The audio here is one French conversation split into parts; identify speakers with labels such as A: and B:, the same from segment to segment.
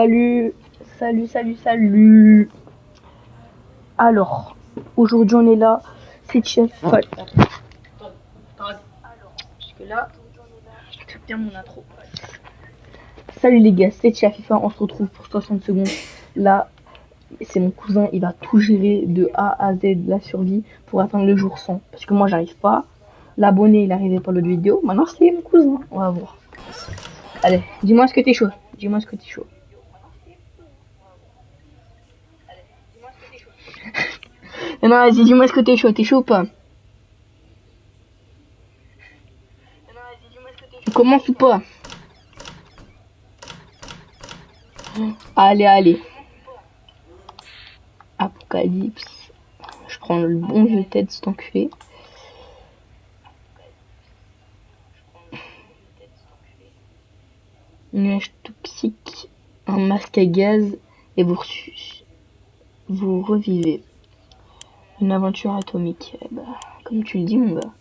A: Salut, salut, salut, salut. Alors, aujourd'hui on est là, c'est Chef. Jusque là, je bien mon intro. Salut les gars, c'est Chef FIFA, on se retrouve pour 60 secondes. Là, c'est mon cousin, il va tout gérer de A à Z de la survie pour atteindre le jour 100. Parce que moi j'arrive pas. L'abonné il arrivait pas l'autre vidéo, maintenant c'est mon cousin, on va voir. Allez, dis-moi ce que t'es chaud, dis-moi ce que t'es chaud. Non, vas-y, dis-moi ce que t'es chaud ou pas? Tu commences ou pas? Allez, allez. Apocalypse. Je prends le bon jeu tête, c'est enculé. Nuage toxique, un masque à gaz et vous revivez. Une aventure atomique. Eh bah, comme tu le dis, mon gars.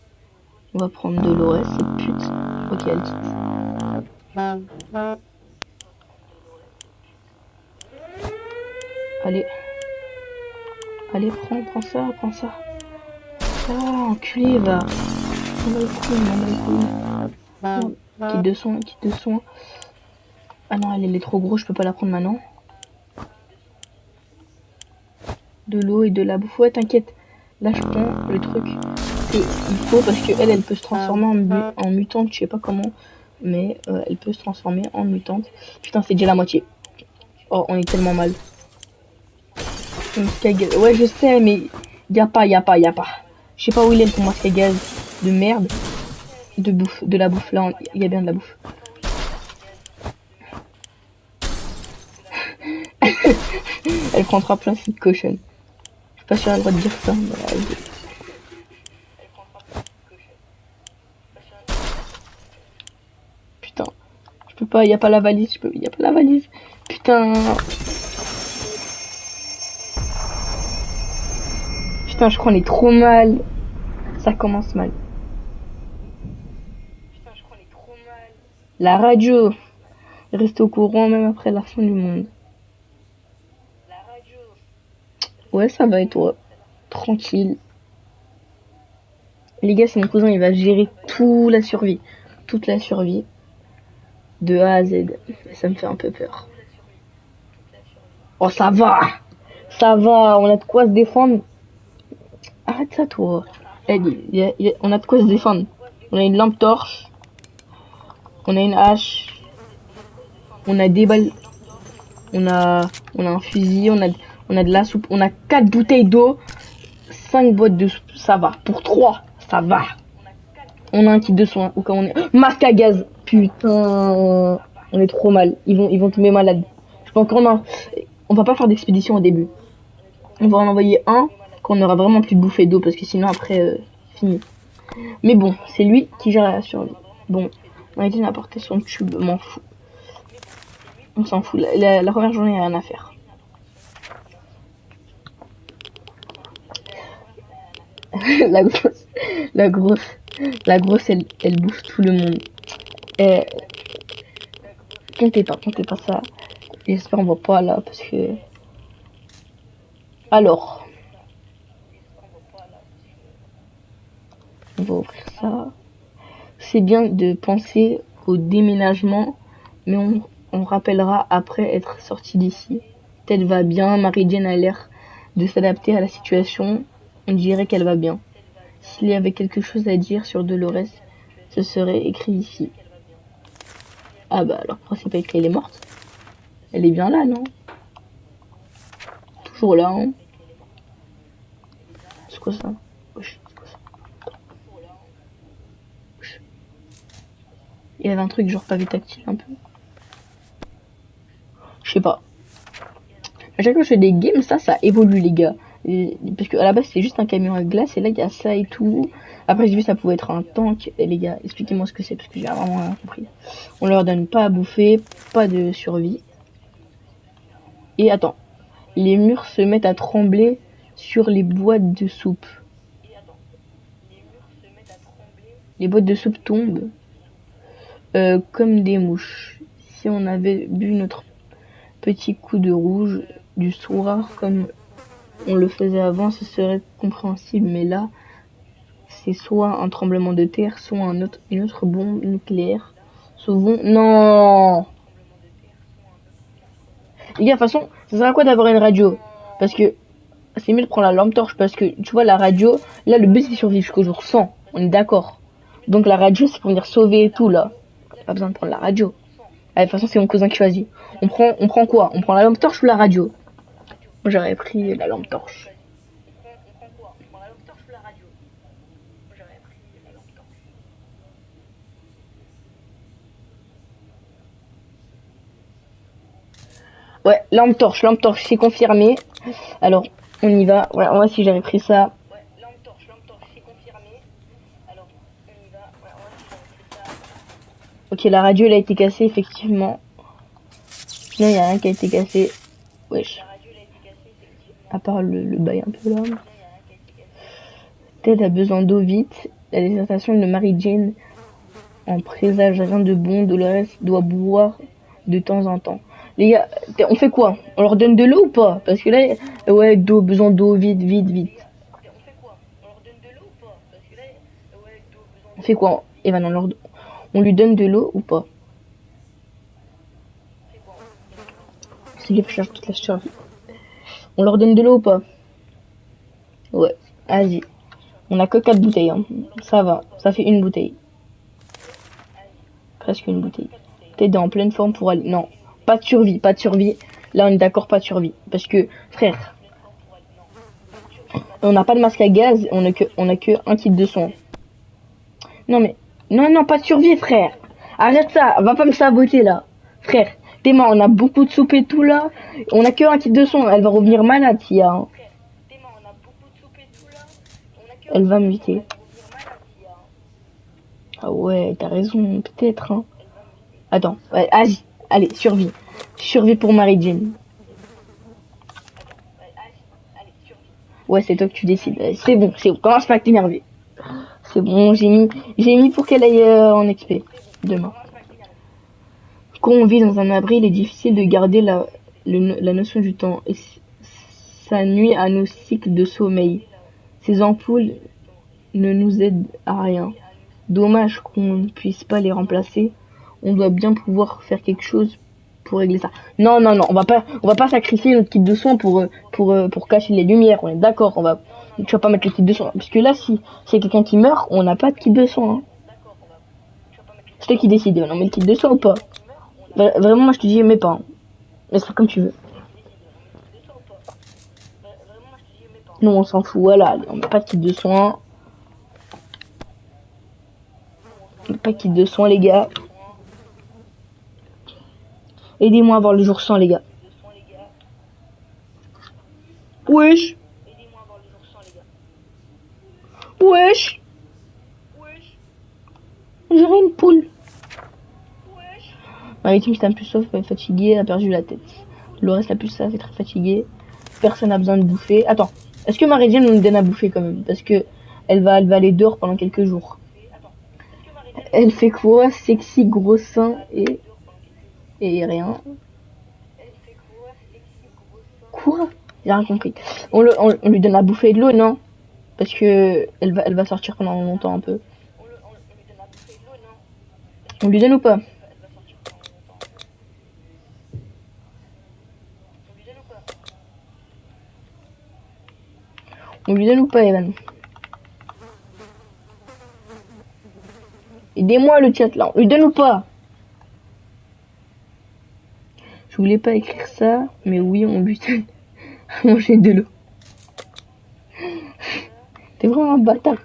A: On va prendre Dolores, cette pute. Ok, elle quitte. Allez. Allez, prends ça, prends ça. Ah, enculé, va. On va le couille. Kit de soin, kit de soin. Ah non, elle est trop grosse, je peux pas la prendre maintenant. De l'eau et de la bouffe. Ouais, t'inquiète. Là, je prends le truc qu'il faut parce que elle peut se transformer en mutante, je sais pas comment. Mais elle peut se transformer en mutante. Putain, c'est déjà la moitié. Oh, on est tellement mal. Ouais, je sais, mais y a pas. Je sais pas où il est ton masque à gaz de merde. De bouffe, de la bouffe. Là, il y a bien de la bouffe. Elle prendra plein de cochon. Je suis pas sûr elle a le droit de dire ça, mais elle dit. Putain, je peux pas, y a pas la valise, y a pas la valise. Putain. Putain, je crois qu'on est trop mal. Ça commence mal. La radio. Reste au courant même après la fin du monde. Ouais, ça va et toi? Tranquille. Les gars, c'est mon cousin, il va gérer toute la survie. Toute la survie. De A à Z. Ça me fait un peu peur. Oh, ça va. Ça va, on a de quoi se défendre. Arrête ça, toi. On a de quoi se défendre. On a une lampe torche. On a une hache. On a des balles. On a un fusil. On a de la soupe. On a 4 bouteilles d'eau. 5 boîtes de soupe. Ça va. Pour 3, ça va. On a un kit de soins. Ou quand on est. Masque à gaz. Putain. On est trop mal. Ils vont tomber malades. Je peux encore en. On va pas faire d'expédition au début. On va en envoyer un quand on aura vraiment plus de bouffée d'eau. Parce que sinon, après, fini. Mais bon, c'est lui qui gère la survie. Bon, on a été apporter son tube, m'en fout. On s'en fout. La première journée, il n'y a rien à faire. la grosse, elle bouffe tout le monde. Et, comptez pas ça. J'espère qu'on va pas là, parce que... Alors. On va ouvrir ça. C'est bien de penser au déménagement, mais on rappellera après être sorti d'ici. Tête va bien, Marie-Jane a l'air de s'adapter à la situation. On dirait qu'elle va bien. S'il y avait quelque chose à dire sur Dolores, ce serait écrit ici. Ah bah alors pourquoi c'est pas écrit, elle est morte? Elle est bien là, non? Toujours là, hein? C'est quoi ça? Il y avait un truc genre pavé tactile un peu. Je sais pas. À chaque fois que je fais des games, ça évolue les gars. Parce que à la base c'est juste un camion à glace et là il y a ça et tout. Après j'ai vu ça pouvait être un tank. Et les gars, expliquez-moi ce que c'est parce que j'ai vraiment rien compris. On leur donne pas à bouffer, pas de survie. Et attends, les murs se mettent à trembler sur les boîtes de soupe. Les boîtes de soupe tombent comme des mouches. Si on avait bu petit coup de rouge du soir comme on le faisait avant, ce serait compréhensible, mais là, c'est soit un tremblement de terre, soit une autre bombe nucléaire. Souvent, non. Les gars, de toute façon, ça sert à quoi d'avoir une radio? Parce que c'est mieux de prendre la lampe torche, parce que tu vois, la radio, là, le but c'est survivre jusqu'au jour 100. On est d'accord. Donc la radio, c'est pour venir sauver et tout, là. Pas besoin de prendre la radio. Allez, de toute façon, c'est mon cousin qui choisit. On prend quoi? On prend la lampe torche ou la radio? Moi, j'aurais pris la lampe torche. Ouais, lampe torche, c'est confirmé. Alors, on y va. Ouais, moi si j'avais pris ça. Ok, la radio elle a été cassée, effectivement. Non, il n'y a rien qui a été cassé. Wesh. À part le bail un peu là. Ted a besoin d'eau vite. La dissertation de Mary-Jane en présage rien de bon. Dolores doit boire de temps en temps. Les gars, on fait quoi? On leur donne de l'eau ou pas? Parce que là, ouais, besoin d'eau, vite. On fait quoi? Evan, on lui donne de l'eau ou pas? C'est les flashs toute la survie. On leur donne de l'eau ou pas? Ouais, vas-y. On a que 4 bouteilles, hein. Ça va, ça fait une bouteille. Presque une bouteille. T'es en pleine forme pour aller... Non, pas de survie. Là, on est d'accord, pas de survie. Parce que, frère, on n'a pas de masque à gaz, on a que un kit de soins. Non, mais... Non, pas de survie, frère. Arrête ça, va pas me saboter, là. Frère, t'es mort, on a beaucoup de soupe et tout, là. On a que un kit de soins, elle va revenir malade, Tia. Hein. Elle va muter. Ah ouais, t'as raison, peut-être, hein. Attends, ouais, allez, survie. Survie pour Mary-Jane. Ouais, c'est toi que tu décides. C'est bon, commence pas à t'énerver. C'est bon, j'ai mis pour qu'elle aille en XP demain. Quand on vit dans un abri, il est difficile de garder la notion du temps. Et ça nuit à nos cycles de sommeil. Ces ampoules ne nous aident à rien. Dommage qu'on ne puisse pas les remplacer. On doit bien pouvoir faire quelque chose pour régler ça. Non, on va pas sacrifier notre kit de soins pour cacher les lumières. On est d'accord, tu vas pas mettre le kit de soins. Parce que là, si c'est quelqu'un qui meurt, on n'a pas de kit de soins. Hein. C'est toi qui décides. On met le kit de soins ou pas? Vraiment, moi je te dis, mets pas. Hein. Laisse faire comme tu veux. Non, on s'en fout. Voilà, on met pas de kit de soins. On met pas de kit de soins, les gars. Aidez-moi à avoir le jour 100, les gars. Wesh. Wesh. J'aurais une poule. Ma victime c'est un plus sauf, fatiguée, a perdu la tête. Le reste la plus ça, c'est très fatigué. Personne n'a besoin de bouffer. Attends, est-ce que Mary-Jane nous donne à bouffer quand même? Parce que elle va aller dehors pendant quelques jours. Elle fait quoi? Sexy, gros sein et rien. Quoi? J'ai rien compris. On lui donne à bouffer de l'eau, non? Parce que elle va sortir pendant longtemps un peu. On lui donne ou pas? On lui donne ou pas, Evan? Aidez-moi le chat là, on lui donne ou pas? Je voulais pas écrire ça, mais oui, on lui donne à manger de l'eau. T'es vraiment un bâtard.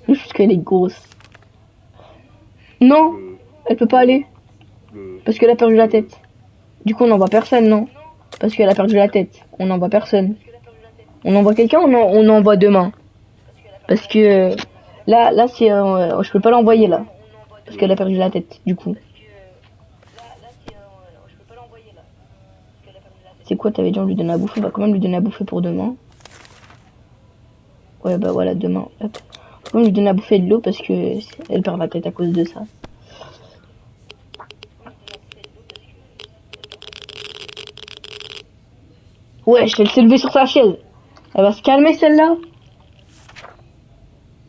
A: Juste qu'elle est grosse. Non, elle peut pas aller. Parce qu'elle a perdu la tête. Du coup, on n'envoie personne, non? Parce qu'elle a perdu la tête. On n'envoie personne. On envoie quelqu'un ou on envoie demain? Parce que là c'est je peux pas l'envoyer là. Parce qu'elle a perdu la tête, du coup. C'est quoi, t'avais dit on lui donne à bouffer? On va quand même lui donner à bouffer pour demain. Ouais, bah voilà, demain. Hop. On lui donne à bouffer de l'eau parce que elle perd la tête à cause de ça. Ouais, elle s'est levée sur sa chaise. Elle va se calmer celle-là.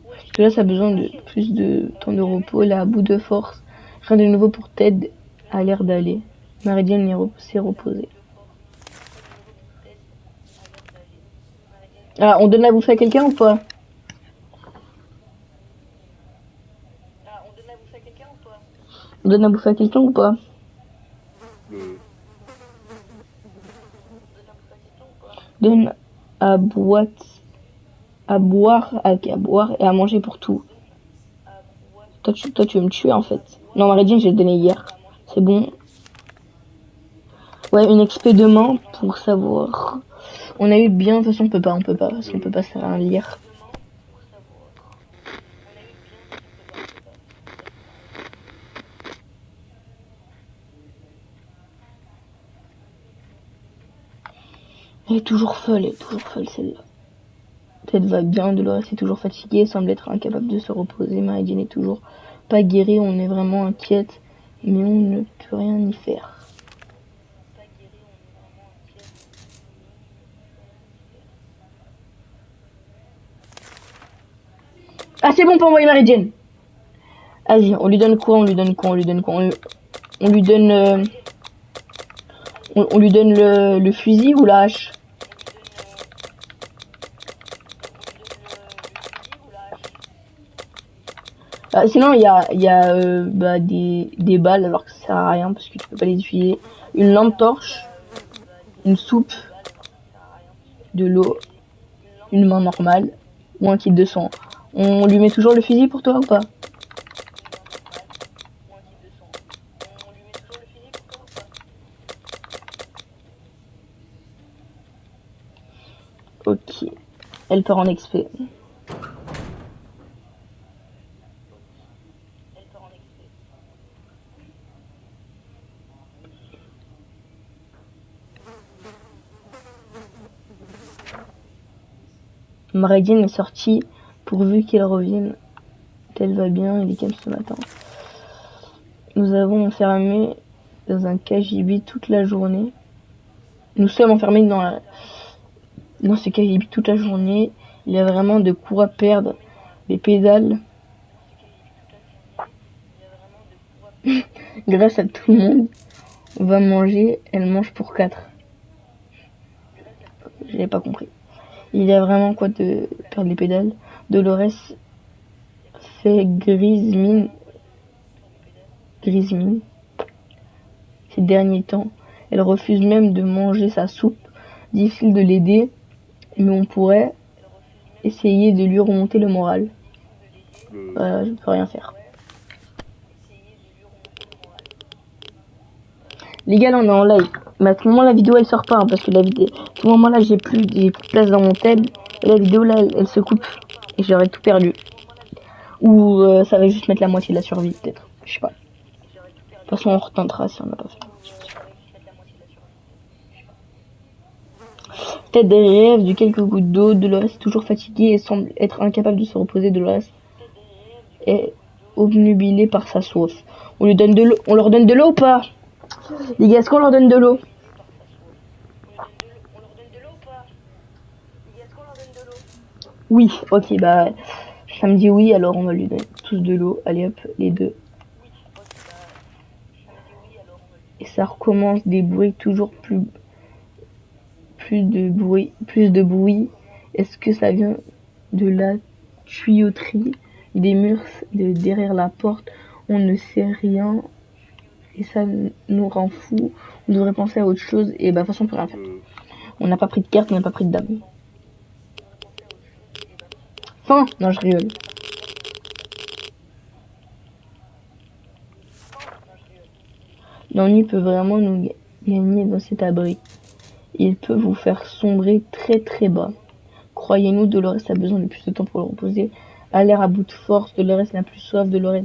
A: Parce que là, ça a besoin de plus de temps de repos. Elle est à bout de force. Rien de nouveau pour Ted a l'air d'aller. Meridian s'est reposée. Ah, on donne la bouffe à quelqu'un ou pas? On donne la bouffe à quelqu'un ou pas? Donne à boire, à boire et à manger pour tout. Toi, tu veux me tuer en fait. Non, Meridian, j'ai donné hier. C'est bon. Ouais, une XP demain pour savoir. On a eu bien, de toute façon, on peut pas, parce qu'on peut pas se faire un lire. Elle est toujours folle celle-là. Ted va bien, Dolores est toujours fatiguée, semble être incapable de se reposer, Meridian est toujours pas guérie, on est vraiment inquiète, mais on ne peut rien y faire. Ah, c'est bon pour envoyer Meridian. Vas-y, on lui donne quoi? On lui donne le fusil ou la hache? Sinon, il y a des balles alors que ça sert à rien parce que tu peux pas les utiliser. Une lampe torche, une soupe, de l'eau, une main normale ou un kit de sang. On lui met toujours le fusil pour toi ou pas? Ok. Elle part en XP. Meridian est sortie pourvu qu'elle revienne. Elle va bien, il est calme ce matin. Nous avons enfermé dans un KGB toute la journée. Nous sommes enfermés dans ce KGB toute la journée. Il y a vraiment de quoi perdre les pédales. Grâce à tout le monde, on va manger. Elle mange pour 4. Je n'ai pas compris. Il y a vraiment quoi de perdre les pédales. Dolores fait grise mine ces derniers temps. Elle refuse même de manger sa soupe. Difficile de l'aider, mais on pourrait essayer de lui remonter le moral. Je ne peux rien faire. Les gars, là on est en live. Mais à ce moment la vidéo elle sort pas parce que la vidéo. À ce moment là j'ai plus de place dans mon tel. Et la vidéo là elle se coupe. Et j'aurais tout perdu. Ou ça va juste mettre la moitié de la survie peut-être. Je sais pas. De toute façon on retentera si on n'a pas fait. Tête des rêves, de quelques gouttes d'eau. Dolores est toujours fatiguée et semble être incapable de se reposer. Dolores est obnubilée par sa soif. On lui donne de l'eau. On leur donne de l'eau ou pas? Les gars, est-ce qu'on leur donne de l'eau? Oui, ok, bah ça me dit oui, alors on va lui donner tous de l'eau. Allez hop, les deux. Et ça recommence des bruits toujours plus de bruit. Est-ce que ça vient de la tuyauterie des murs de derrière la porte? On ne sait rien et ça nous rend fous. On devrait penser à autre chose et bah de toute façon on peut rien faire. On n'a pas pris de carte, on n'a pas pris de dame. Fin. Non, je rigole. L'ennui peut vraiment nous gagner dans cet abri. Il peut vous faire sombrer très très bas. Croyez-nous, Dolores a besoin de plus de temps pour le reposer. A l'air à bout de force, Dolores n'a plus soif, Dolores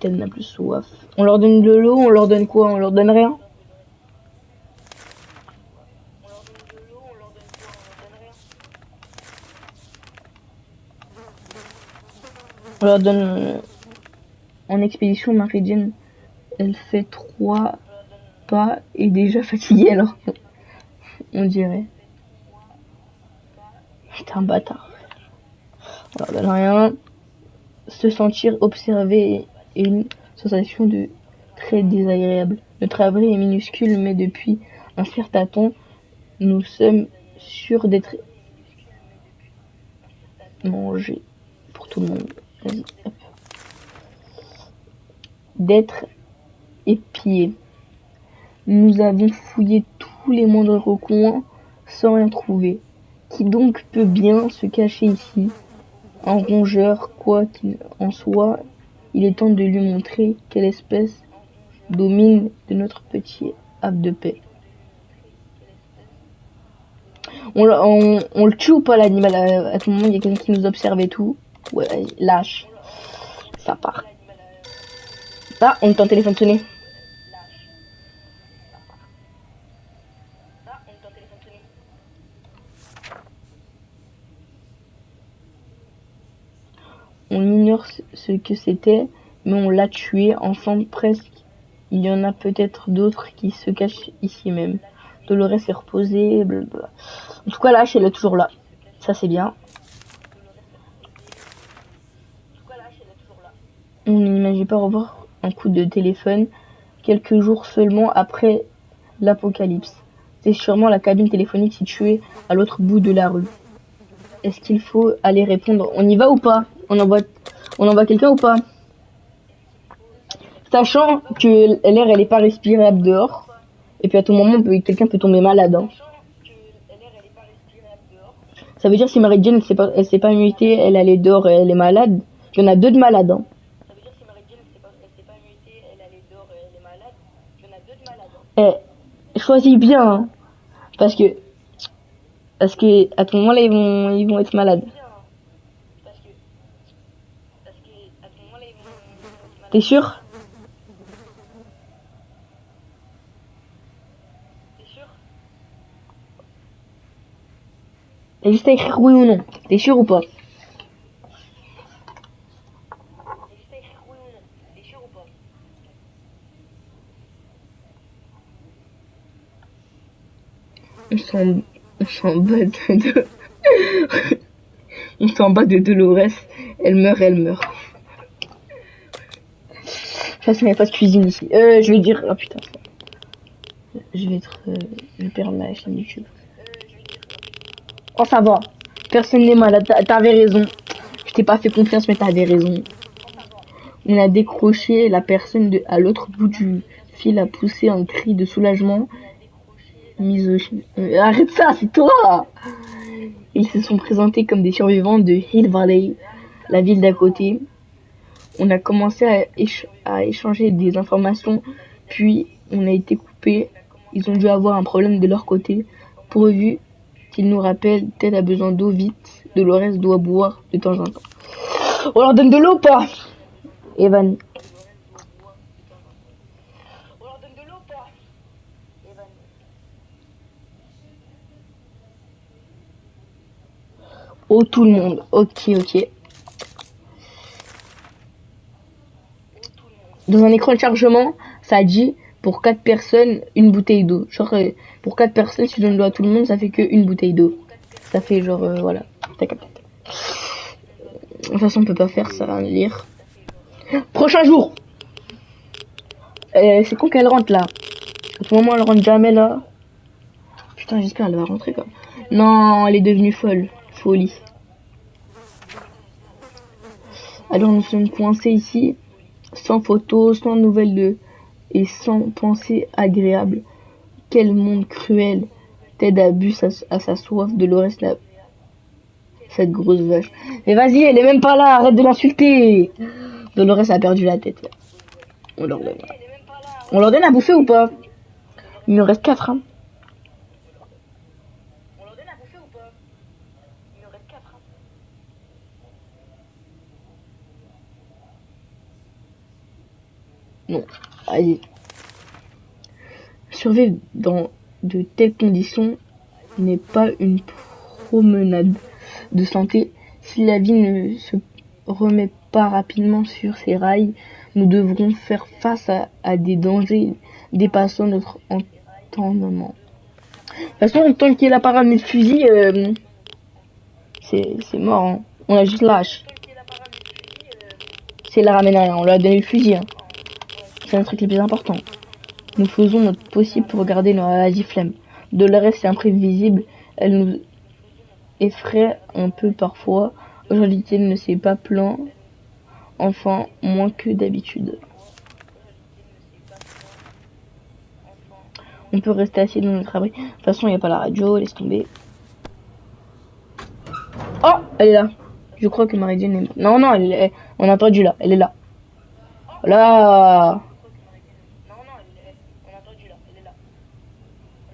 A: n'a plus soif. On leur donne de l'eau, on leur donne quoi? On leur donne rien? On leur donne en expédition. Meridian, elle fait 3 pas et déjà fatiguée alors. on dirait. Putain, bâtard. Alors, donne rien. Se sentir observé est une sensation de très désagréable. Notre abri est minuscule, mais depuis un certain temps, nous sommes sûrs d'être mangés pour tout le monde. Vas-y, hop. D'être épiés. Nous avons fouillé tous les moindres recoins sans rien trouver. Qui donc peut bien se cacher ici? Un rongeur, quoi qu'il en soit, il est temps de lui montrer quelle espèce domine de notre petit havre de paix. On le tue ou pas l'animal? À tout moment, il y a quelqu'un qui nous observe et tout. Ouais, lâche. Ça part. Ah, on entend le téléphone sonner. On ignore ce que c'était, mais on l'a tué ensemble presque. Il y en a peut-être d'autres qui se cachent ici même. Dolores est reposée, blablabla. En tout cas, la hache, elle est toujours là. Ça, c'est bien. On n'imagine pas revoir un coup de téléphone quelques jours seulement après l'apocalypse. C'est sûrement la cabine téléphonique située à l'autre bout de la rue. Est-ce qu'il faut aller répondre? On y va ou pas? On envoie quelqu'un ou pas? Sachant que l'air elle est pas respirable dehors. Et puis à tout moment quelqu'un peut tomber malade. Hein. Ça veut dire si Mary Jane elle s'est pas mutée, elle allait dehors et elle est malade. Il y en a 2 de malades. Hein. Choisis bien. Hein. Parce que à tout moment là ils vont être malades. T'es sûr? T'as juste à écrire oui ou non. T'es sûr ou pas? On s'en bat de... On s'en bat de Dolores. Elle meurt. De toute façon, il n'y a pas de cuisine ici. Je vais dire... Oh putain. Je vais perdre ma chaîne YouTube. Oh, ça va. Personne n'est malade. T'avais raison. Je t'ai pas fait confiance, mais t'avais raison. On a décroché. La personne à l'autre bout du fil a poussé un cri de soulagement. Misogyne. Arrête ça, c'est toi! Ils se sont présentés comme des survivants de Hill Valley, la ville d'à côté. On a commencé à échanger des informations, puis on a été coupé. Ils ont dû avoir un problème de leur côté. Pourvu qu'ils nous rappellent, Ted a besoin d'eau vite. Dolores doit boire de temps en temps. On leur donne de l'eau ou pas? Evan. Oh, tout le monde. Ok. Dans un écran de chargement, ça dit pour 4 personnes, une bouteille d'eau. Genre, pour 4 personnes, si tu donnes de l'eau à tout le monde, ça fait que une bouteille d'eau. Ça fait genre, voilà. De toute façon, on peut pas faire ça, rien lire. Prochain jour! C'est con qu'elle rentre là. À ce moment, elle rentre jamais là. Putain, j'espère qu'elle va rentrer quoi. Non, elle est devenue folle. Folie. Alors nous sommes coincés ici, sans photos, sans nouvelles et sans pensée agréable. Quel monde cruel. Ted a bu à sa soif. Dolores là. Cette grosse vache. Mais vas-y, elle est même pas là, arrête de l'insulter. Dolores a perdu la tête. On leur donne à bouffer ou pas? Il nous reste 4 hein. Non, allez. Survivre dans de telles conditions n'est pas une promenade de santé. Si la vie ne se remet pas rapidement sur ses rails, nous devrons faire face à des dangers dépassant notre entendement. De toute façon, tant qu'il a pas ramené le fusil, c'est mort. Hein. On a juste lâche. C'est la ramène à rien, on lui a donné le fusil. Hein. C'est un truc le plus important. Nous faisons notre possible pour garder nos agiflemmes. Dolores est imprévisible, elle nous effraie un peu parfois. Aujourd'hui, elle ne s'est pas plaint, enfin, moins que d'habitude. On peut rester assis dans notre abri. De toute façon, il n'y a pas la radio, laisse tomber. Oh, elle est là. Je crois que Marie-Jane est... Non, non, on a perdu là, elle est là. Là.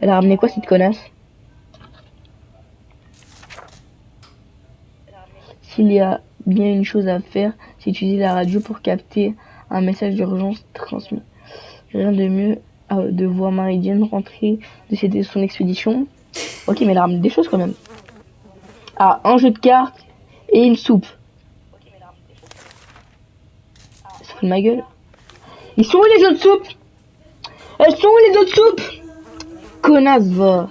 A: Elle a ramené quoi cette connasse? S'il y a bien une chose à faire, c'est utiliser la radio pour capter un message d'urgence transmis. Rien de mieux de voir Marie-Jane rentrer de son expédition. Ok, mais elle a ramené des choses quand même. Ah, un jeu de cartes et une soupe. Ça fout de ma gueule. Ils sont où les autres soupes? Elles sont où les autres soupes? Connasse, va.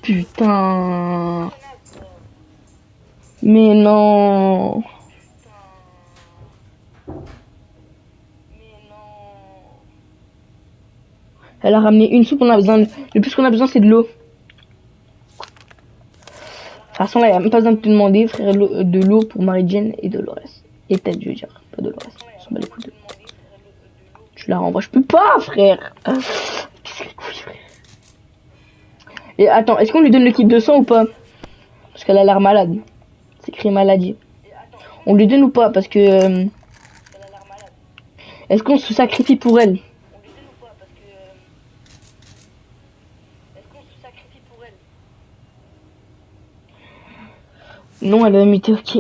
A: Putain. Mais non. Elle a ramené une soupe, on a besoin de... Le plus qu'on a besoin, c'est de l'eau. De toute façon, là, il n'y a même pas besoin de te demander, frère, de l'eau pour Marie-Jane et Dolores. Et peut-être, je veux dire, pas Dolores. On s'en bat les couilles de... Tu la renvoies, je peux pas, frère. Et attends, est-ce qu'on lui donne le kit de sang ou pas? Parce qu'elle a l'air malade. C'est écrit maladie. On lui donne ou pas? Parce que... Est-ce qu'on se sacrifie pour elle? Non, elle va muter, ok.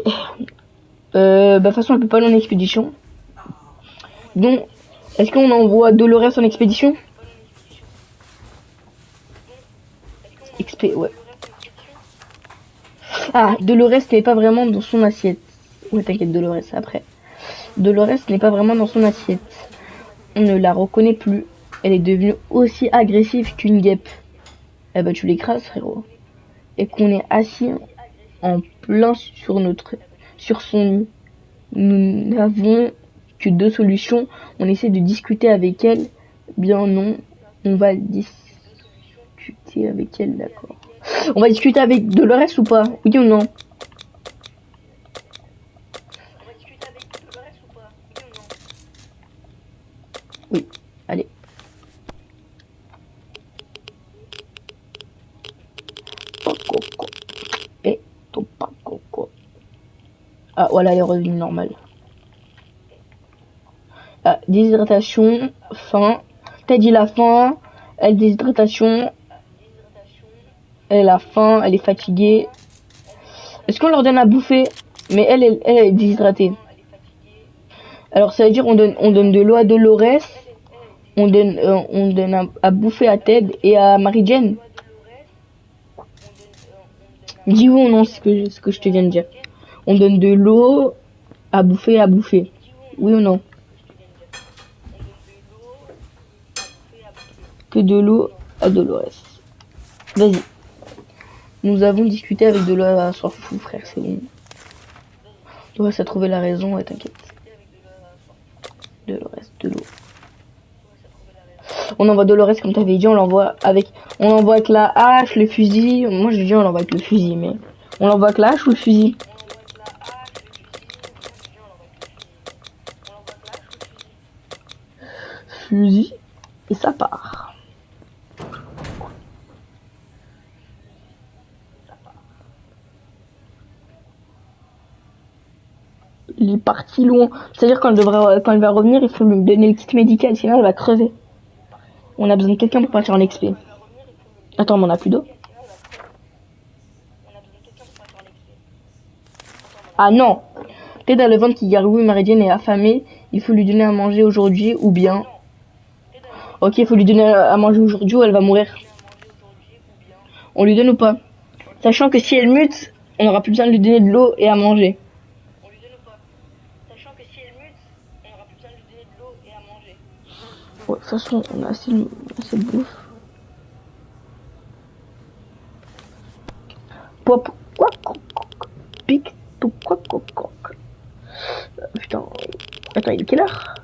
A: Bah, de toute façon, elle peut pas aller en expédition. Donc, est-ce qu'on envoie Dolores en expédition? Ouais. Ah, Dolores n'est pas vraiment dans son assiette. Ouais, t'inquiète, Dolores, après. Dolores n'est pas vraiment dans son assiette. On ne la reconnaît plus. Elle est devenue aussi agressive qu'une guêpe. Eh bah, tu l'écrases, frérot. Et qu'on est assis en plein sur son lit. Nous n'avons que deux solutions. On essaie de discuter avec elle. Bien non, on va discuter avec elle, d'accord. On va discuter avec Dolores ou pas? Oui ou non? Oui, allez. Et ton pas coco. Ah voilà, elle est revenue normale. Ah, déshydratation, faim. T'as dit la faim. Elle déshydratation. Elle a faim, elle est fatiguée. Est-ce qu'on leur donne à bouffer? Mais elle est déshydratée. Alors ça veut dire on donne de l'eau à Dolores. On donne à bouffer à Ted et à Marie-Jane. Dis oui ou non ce que je te viens de dire. On donne de l'eau à bouffer. Oui ou non? Que de l'eau à Dolores. Vas-y. Nous avons discuté avec Dolores. Sois fou, frère, c'est bon. Dolores a trouvé la raison, ouais, t'inquiète. Dolores, de l'eau. On envoie Dolores comme t'avais dit, on l'envoie avec la hache, le fusil. Moi je dis on l'envoie avec le fusil, mais on l'envoie avec la hache ou le fusil? Fusil et ça part. Il est parti loin. C'est-à-dire quand elle va revenir, il faut lui donner le kit médical, sinon elle va crever. On a besoin de quelqu'un pour partir en expé. Attends, mais on a plus d'eau. Ah non. Peut-être dans le ventre qui gargouille, Marie-Jane est affamée. Il faut lui donner à manger aujourd'hui ou bien... Ok, il faut lui donner à manger aujourd'hui ou elle va mourir. On lui donne ou pas? Sachant que si elle mute, on aura plus besoin de lui donner de l'eau et à manger. Ouais, de toute façon, on a assez de bouffe. pop, quoi, pic, tout, quoi, putain, attends, il est quelle heure?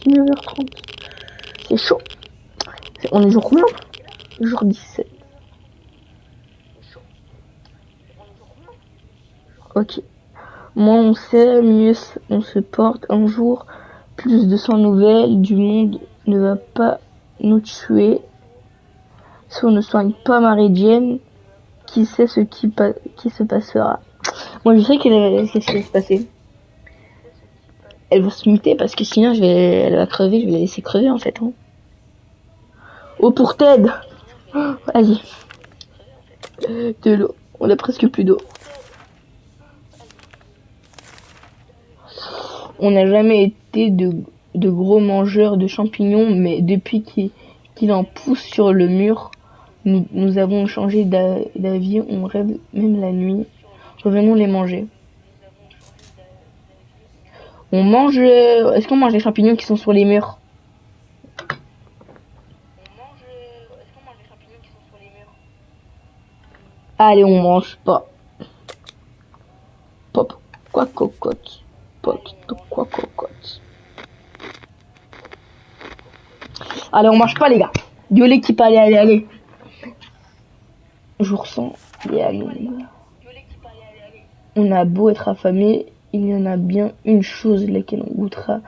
A: 19h30. C'est chaud. On est jour combien? Jour 17. Ok. Moins on sait, mieux on se porte. Un jour, plus de 100 nouvelles du monde ne va pas nous tuer. Si on ne soigne pas Marie-Jane, qui sait ce qui se passera. Moi, je sais qu'est-ce qui va se passer. Elle va se muter parce que sinon, elle va crever. Je vais la laisser crever en fait. Hein. Oh, pour Ted. Oh, vas-y. De l'eau. On a presque plus d'eau. On n'a jamais été de gros mangeurs de champignons, mais depuis qu'il en pousse sur le mur, nous avons changé d'avis. On rêve même la nuit. Revenons les manger. On mange... Est-ce qu'on mange les champignons qui sont sur les murs? Allez, on mange pas. Pop. Quoi, cocotte. Quoi, cocotte. Allez, on mange pas, les gars. Yo, l'équipe, allez. Je ressens les allons. On a beau être affamé, il y en a bien une chose laquelle on goûtera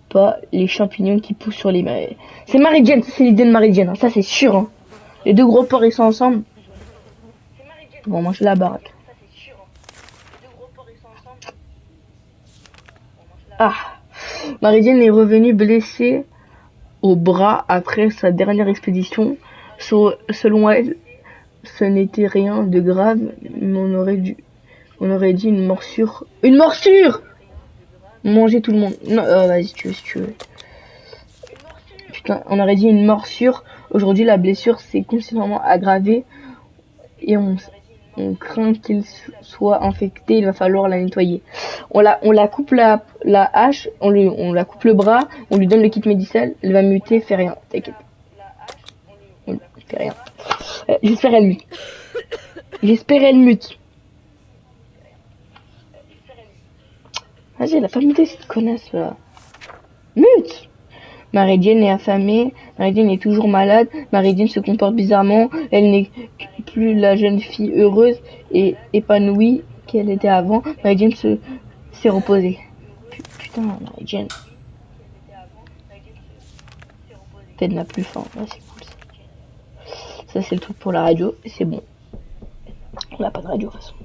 A: pas, les champignons qui poussent sur les mers. C'est Marie-Jane, c'est l'idée de Marie-Jane, hein. Ça c'est sûr. Hein. Les deux gros porcs ils sont ensemble. Bon, mange la baraque. Ah, Marie-Jane est revenue blessée au bras après sa dernière expédition. Selon elle, ce n'était rien de grave, mais on aurait dit une morsure. Une morsure! Manger tout le monde. Non, vas-y, si tu veux. Putain, on aurait dit une morsure. Aujourd'hui, la blessure s'est considérablement aggravée et on craint qu'il soit infecté. Il va falloir la nettoyer. On la coupe la hache, on la coupe le bras, on lui donne le kit médical. Elle va muter, fait rien. T'inquiète. Fait rien. J'espère elle mute. Vas-y, elle a pas muté cette connasse là. Mute! Marie-Jane est affamée, Marie-Jane est toujours malade, Marie-Jane se comporte bizarrement, elle n'est plus la jeune fille heureuse et épanouie qu'elle était avant. Marie-Jane s'est reposée. Putain, Marie-Jane. Ted n'a plus faim. Ouais, c'est cool ça. Ça c'est le truc pour la radio, et c'est bon. On n'a pas de radio de toute façon.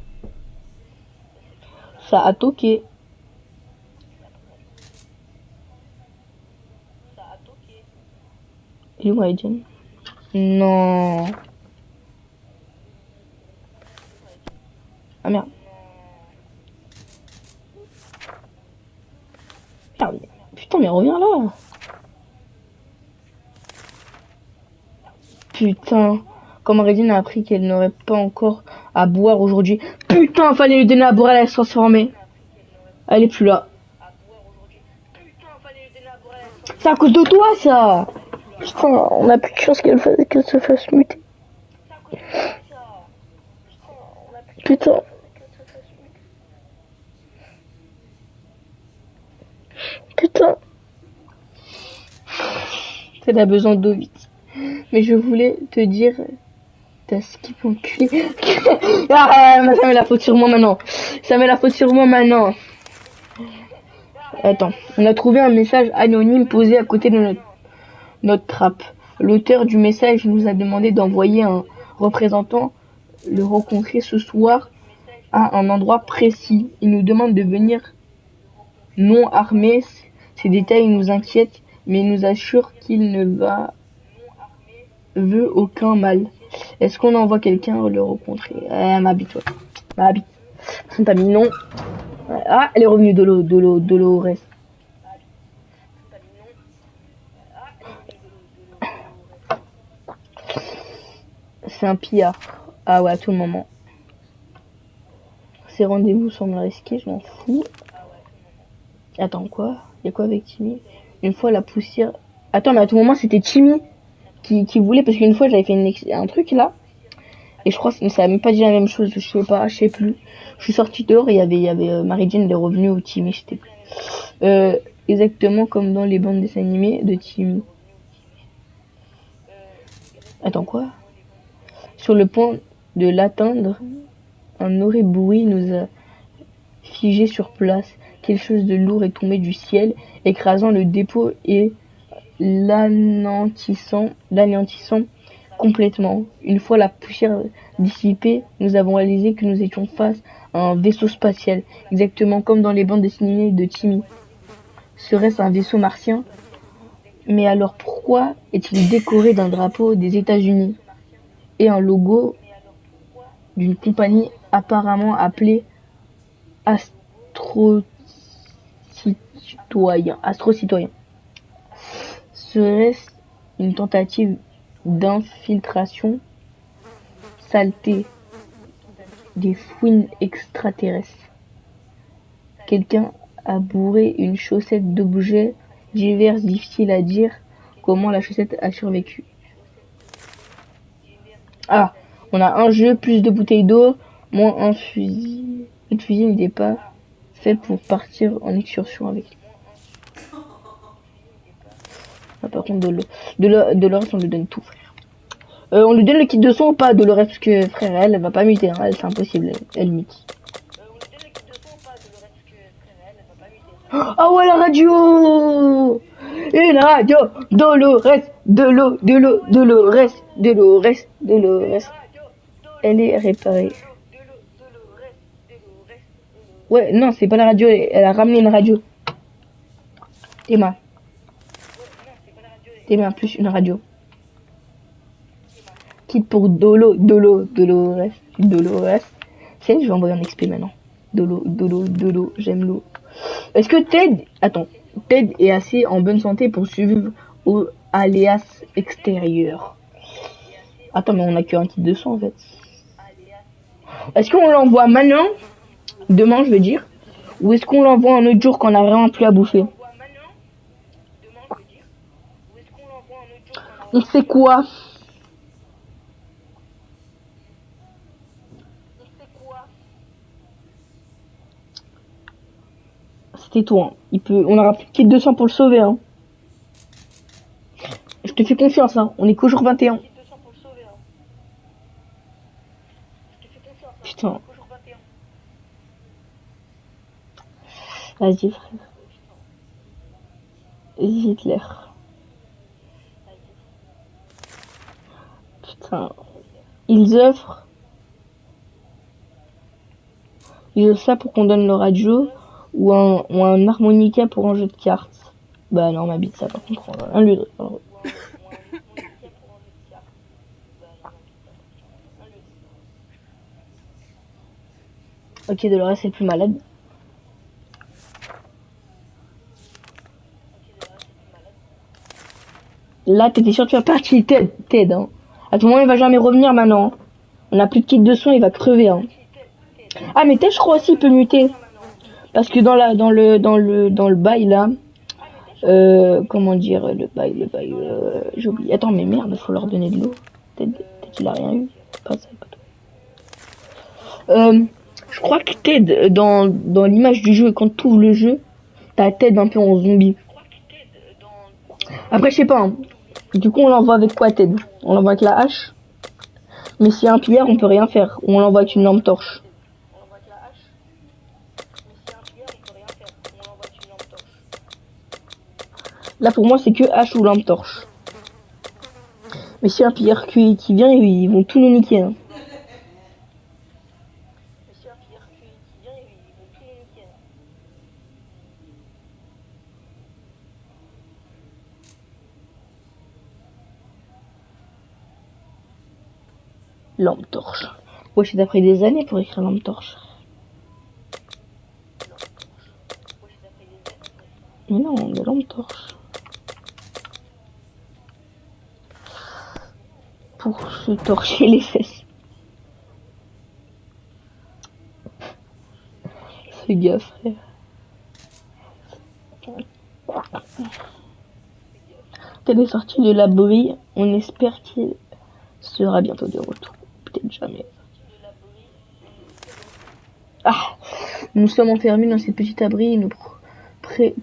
A: Ça a toqué. Et où Marie-Jane? Non. Ah merde. Merde. Putain, mais reviens là. Putain. Comme Marie-Jane a appris qu'elle n'aurait pas encore à boire aujourd'hui. Putain, fallait lui donner à boire, elle allait se transformer. Elle est plus là. C'est à cause de toi, ça. Putain, on a plus de chance qu'elle se fasse muter. Putain. Elle a besoin d'eau vite. Mais je voulais te dire... T'as skip enculé. Ah, ça met la faute sur moi maintenant. Attends, on a trouvé un message anonyme posé à côté de notre trappe. L'auteur du message nous a demandé d'envoyer un représentant le rencontrer ce soir à un endroit précis. Il nous demande de venir non armé. Ces détails nous inquiètent, mais il nous assure qu'il ne veut aucun mal. Est-ce qu'on envoie quelqu'un le rencontrer? Ma bite. T'as mis non. Ah, elle est revenue de l'eau reste. C'est un pillard. Ah ouais, à tout moment. Ces rendez-vous semblent risqués, je m'en fous. Attends, quoi? Il y a quoi avec Timmy? Une fois la poussière... Attends, mais à tout moment, c'était Timmy qui voulait, parce qu'une fois, j'avais fait un truc, là. Et je crois que ça a même pas dit la même chose, je sais plus. Je suis sorti dehors et il y avait Mary Jane, elle est revenue au Timmy, je sais plus. Exactement comme dans les bandes dessins animées de Timmy. Attends, quoi? Sur le point de l'atteindre, un horrible bruit nous a figés sur place. Quelque chose de lourd est tombé du ciel, écrasant le dépôt et l'anéantissant complètement. Une fois la poussière dissipée, nous avons réalisé que nous étions face à un vaisseau spatial, exactement comme dans les bandes dessinées de Timmy. Serait-ce un vaisseau martien? Mais alors pourquoi est-il décoré d'un drapeau des États-Unis et un logo d'une compagnie apparemment appelée Astro-Citoyen? Serait-ce une tentative d'infiltration? Saleté, des fouines extraterrestres. Quelqu'un a bourré une chaussette d'objets divers, difficile à dire comment la chaussette a survécu. Ah, on a un jeu, plus de bouteilles d'eau, moins un fusil. Notre fusil n'était pas fait pour partir en excursion avec. Ah, par contre, Dolores, on lui donne tout, frère. On lui donne le kit de son ou pas, Dolores, parce que, frère, elle va pas muter, hein, c'est impossible, elle mute. Ah ouais, la radio! Une radio! Dolores! Dolores! Elle est réparée. Ouais, non, c'est pas la radio, elle a ramené une radio. Théma, plus une radio. Quitte pour Dolores. C'est, je vais envoyer un XP maintenant. Dolo, j'aime l'eau. Est-ce que Ted est assez en bonne santé pour survivre aux aléas extérieurs? Attends, mais on a qu'un kit de sang en fait. Est-ce qu'on l'envoie maintenant? Demain, je veux dire. Ou est-ce qu'on l'envoie un autre jour quand on a vraiment plus à bouffer? On sait quoi? C'était toi. Hein. On aura plus de kit de sang pour le sauver. Hein. Je te fais confiance. Hein. On est qu'au jour 21. Putain. Vas-y, frère. Hitler. Putain. Ils offrent ça pour qu'on donne le radio ou un harmonica pour un jeu de cartes. Bah non, ma bite, ça par contre, un lieu de... Ok, Dolores est plus malade. Là, t'étais sûr que tu vas partir, Ted, hein. À tout moment, il va jamais revenir maintenant. On a plus de kit de soins, il va crever, hein. Ah, mais Ted, je crois aussi, il peut muter. Parce que dans le bail, là, comment dire, le bail, j'ai oublié. Attends, mais merde, faut leur donner de l'eau. Ted, il a rien eu. Pas ça, pas tout. Je crois que Ted, dans l'image du jeu, quand tu ouvres le jeu, t'as Ted un peu en zombie. Après, je sais pas, hein. Du coup, on l'envoie avec quoi, Ted? On l'envoie avec la hache. Mais s'il y a un pierre, on peut rien faire. Ou on l'envoie avec une lampe torche. Là, pour moi, c'est que hache ou lampe torche. Mais s'il y a un pierre qui vient, ils vont tout nous niquer. Hein. Lampe torche. Ouais, c'est d'après des années pour écrire lampe torche. Mais non, de lampe torche. Pour se torcher les fesses. Ce gars, frère. Ted est sorti de la bruit. On espère qu'il sera bientôt de retour. peut-être jamais. Ah, nous sommes enfermés dans ces petits abris, nos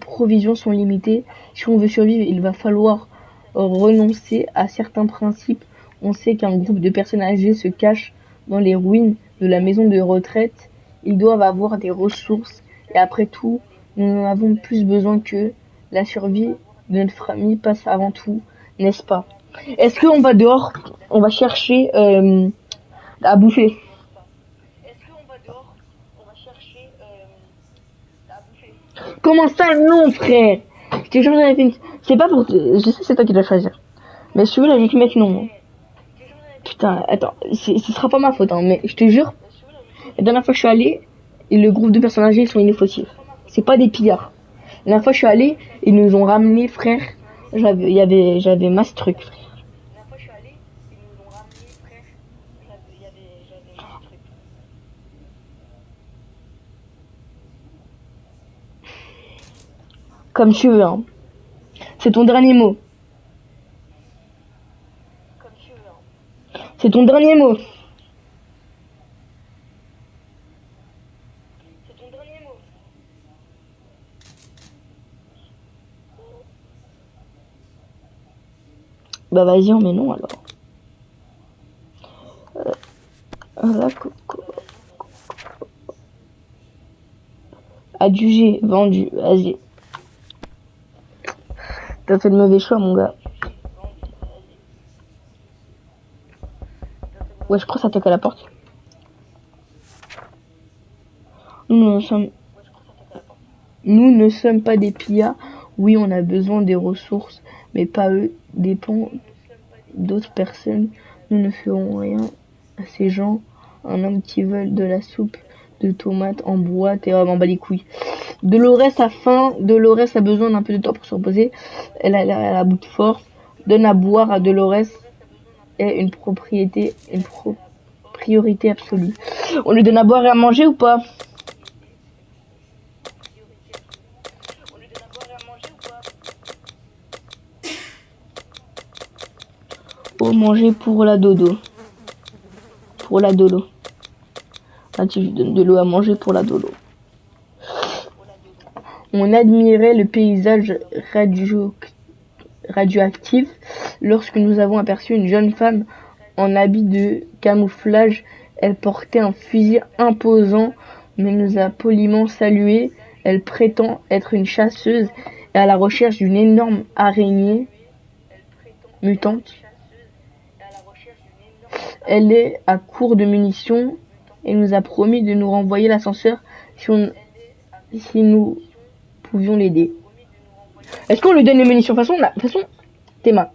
A: provisions sont limitées. Si on veut survivre, il va falloir renoncer à certains principes. On sait qu'un groupe de personnes âgées se cache dans les ruines de la maison de retraite. Ils doivent avoir des ressources. Et après tout, nous en avons plus besoin qu'eux. La survie de notre famille passe avant tout, n'est-ce pas? Est-ce qu'on va dehors? On va chercher à bouffer. Comment ça, non, frère? Je te jure, c'est pas pour... Je sais que c'est toi qui dois choisir. Mais si tu veux, là, je vais te mettre non. Putain, attends, ce sera pas ma faute, hein, mais je te jure, la dernière fois que je suis allé, et le groupe de personnages, ils sont inoffensifs. C'est pas des pillards. La dernière fois que je suis allé, ils nous ont ramené, frère. J'avais masse truc, frère. Comme tu veux, hein. C'est ton dernier mot. C'est ton dernier mot. Bah vas-y, on met non alors. La coco. Adjugé, vendu, vas-y. T'as fait le mauvais choix, mon gars. Ouais, je crois que ça toque à la porte. Nous ne sommes pas des pillards. Oui, on a besoin des ressources, mais pas eux. Dépend d'autres personnes. Nous ne ferons rien à ces gens. Un homme qui veut de la soupe de tomates en boîte et m'en bat les couilles. Dolores a faim. Dolores a besoin d'un peu de temps pour se reposer. Elle a bout de force. Donne à boire à Dolores est une priorité absolue. On lui donne à boire et à manger ou pas? Oh, manger pour la dodo. Pour la dodo. Ah, tu lui donnes de l'eau à manger pour la dodo. On admirait le paysage radioactif lorsque nous avons aperçu une jeune femme en habit de camouflage. Elle portait un fusil imposant, mais nous a poliment salué. Elle prétend être une chasseuse et à la recherche d'une énorme araignée mutante. Elle est à court de munitions et nous a promis de nous renvoyer l'ascenseur si nous pouvions l'aider. Est-ce qu'on lui donne les munitions? De toute façon, tes mains.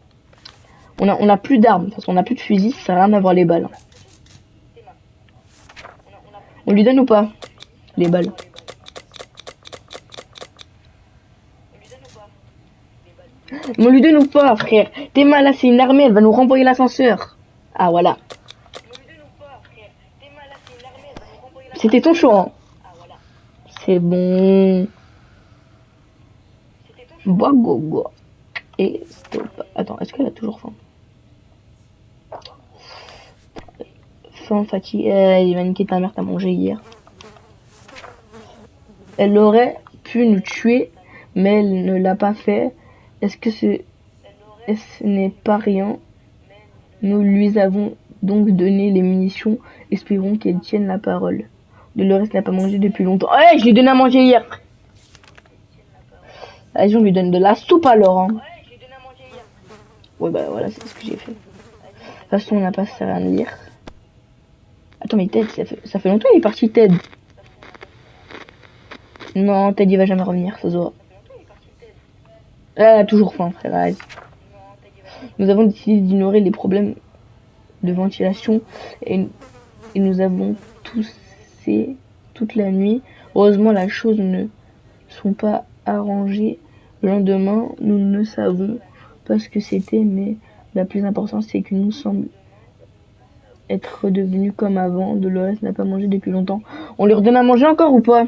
A: On a plus d'armes, parce qu'on a plus de fusil, ça sert à rien d'avoir les balles. On lui donne ou pas les balles? Mais on lui donne ou pas, frère? Tes mains là, c'est une armée, elle va nous renvoyer l'ascenseur. Ah voilà. C'était ton choix. Hein. C'est bon. Bois gogo. Et stop. Attends, est-ce qu'elle a toujours faim? Faim, fatiguée. Il va niquer ta mère, t'as mangé hier. Elle aurait pu nous tuer, mais elle ne l'a pas fait. Est-ce que ce n'est pas rien? Nous lui avons donc donné les munitions. Espérons qu'elle tienne la parole. Dolores n'a pas mangé depuis longtemps. Ouais, je lui ai donné à manger hier. Vas-y, on lui donne de la soupe alors. Hein. Ouais, bah voilà, c'est ce que j'ai fait. De toute façon, on n'a pas ça à lire. Attends, mais Ted, ça fait longtemps qu'il est parti, Ted. Non, Ted, il va jamais revenir, ça se voit. Toujours faim, frère, vas-y. Nous avons décidé d'ignorer les problèmes de ventilation et nous avons toussé toute la nuit. Heureusement, les choses ne sont pas arrangées. Le lendemain, nous ne savons pas ce que c'était, mais la plus importante, c'est que nous semble être redevenus comme avant. Dolores n'a pas mangé depuis longtemps. On lui redonne à manger encore ou pas?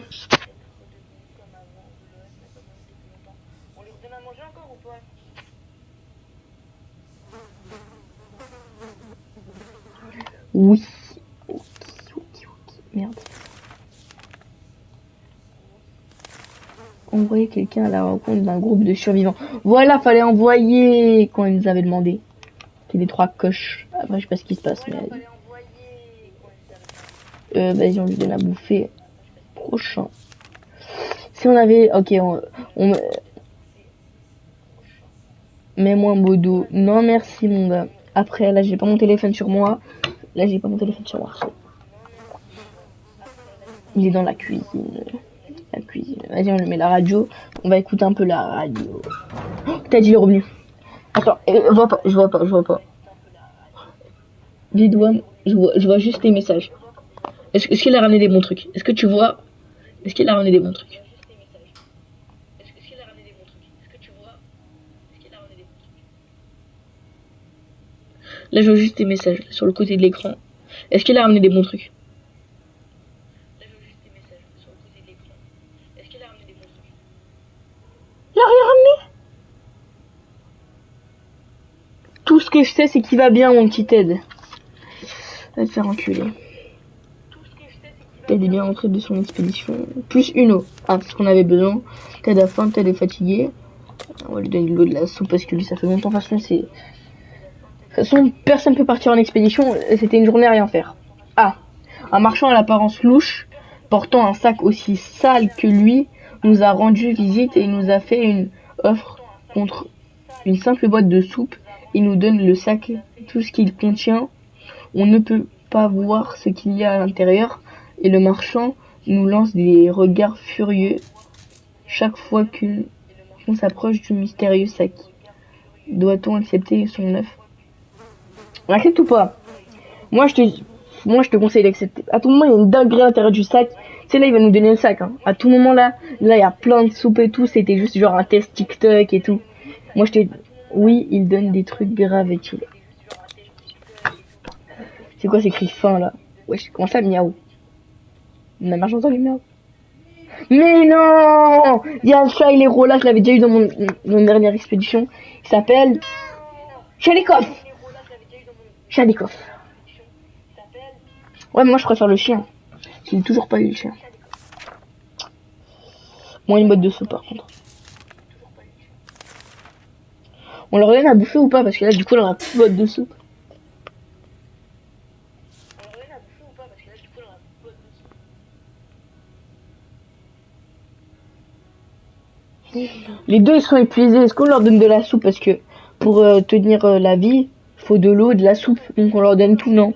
A: Oui. envoyer quelqu'un à la rencontre d'un groupe de survivants. Voilà, fallait envoyer quand ils nous avaient demandé. C'est des 3 coches. Après, je sais pas ce qui se passe, mais vas-y, on lui donne à bouffer. Prochain. Si on avait... Ok, on... Mets-moi un bodo. Non, merci, mon gars. Après, là, j'ai pas mon téléphone sur moi. Il est dans la cuisine. Vas-y, on lui met la radio. On va écouter un peu la radio. Oh, t'as dit il est revenu. Attends, je vois pas. Dis-toi, je vois juste tes messages. Est-ce qu'il a ramené des bons trucs? Est-ce que tu vois? Est-ce qu'il a ramené des bons trucs? Là, je vois juste tes messages sur le côté de l'écran. Est-ce qu'il a ramené des bons trucs? Il a rien ramené. Tout ce que je sais, c'est qu'il va bien, mon petit Ted. Va te faire enculer. Ted est bien rentré de son expédition. Plus une eau. Ah, parce qu'on avait besoin. Ted a faim, Ted est fatigué. On va lui donner de l'eau, de la soupe, parce que lui, ça fait longtemps. De toute façon, c'est... De toute façon, personne peut partir en expédition. C'était une journée à rien faire. Ah, un marchand à l'apparence louche, portant un sac aussi sale que lui, nous a rendu visite et nous a fait une offre contre une simple boîte de soupe. Il nous donne le sac, tout ce qu'il contient. On ne peut pas voir ce qu'il y a à l'intérieur et le marchand nous lance des regards furieux chaque fois qu'on s'approche du mystérieux sac. Doit-on accepter son œuf? On accepte ou pas? Moi je te conseille d'accepter. À tout moment il y a une dinguerie à l'intérieur du sac. Tu sais là il va nous donner le sac. Hein. À tout moment là il y a plein de soupe et tout. C'était juste genre un test TikTok et tout. Moi je te... Oui, il donne des trucs graves et tout. C'est quoi ces cris fins là? Wesh, comment ça miaou? On a marché entendu miaou. Mais non! Il y a un chat, il est là, je l'avais déjà eu dans mon dernière expédition. Il s'appelle... Chalikov. Ouais, mais moi je préfère le chien. J'ai toujours pas eu le chien. Moins une boîte de soupe par contre. On leur donne à bouffer ou pas? Parce que là du coup on aura plus de boîte de soupe. Les deux ils sont épuisés. Est-ce qu'on leur donne de la soupe? Parce que pour tenir la vie, il faut de l'eau et de la soupe. Donc on leur donne tout, non?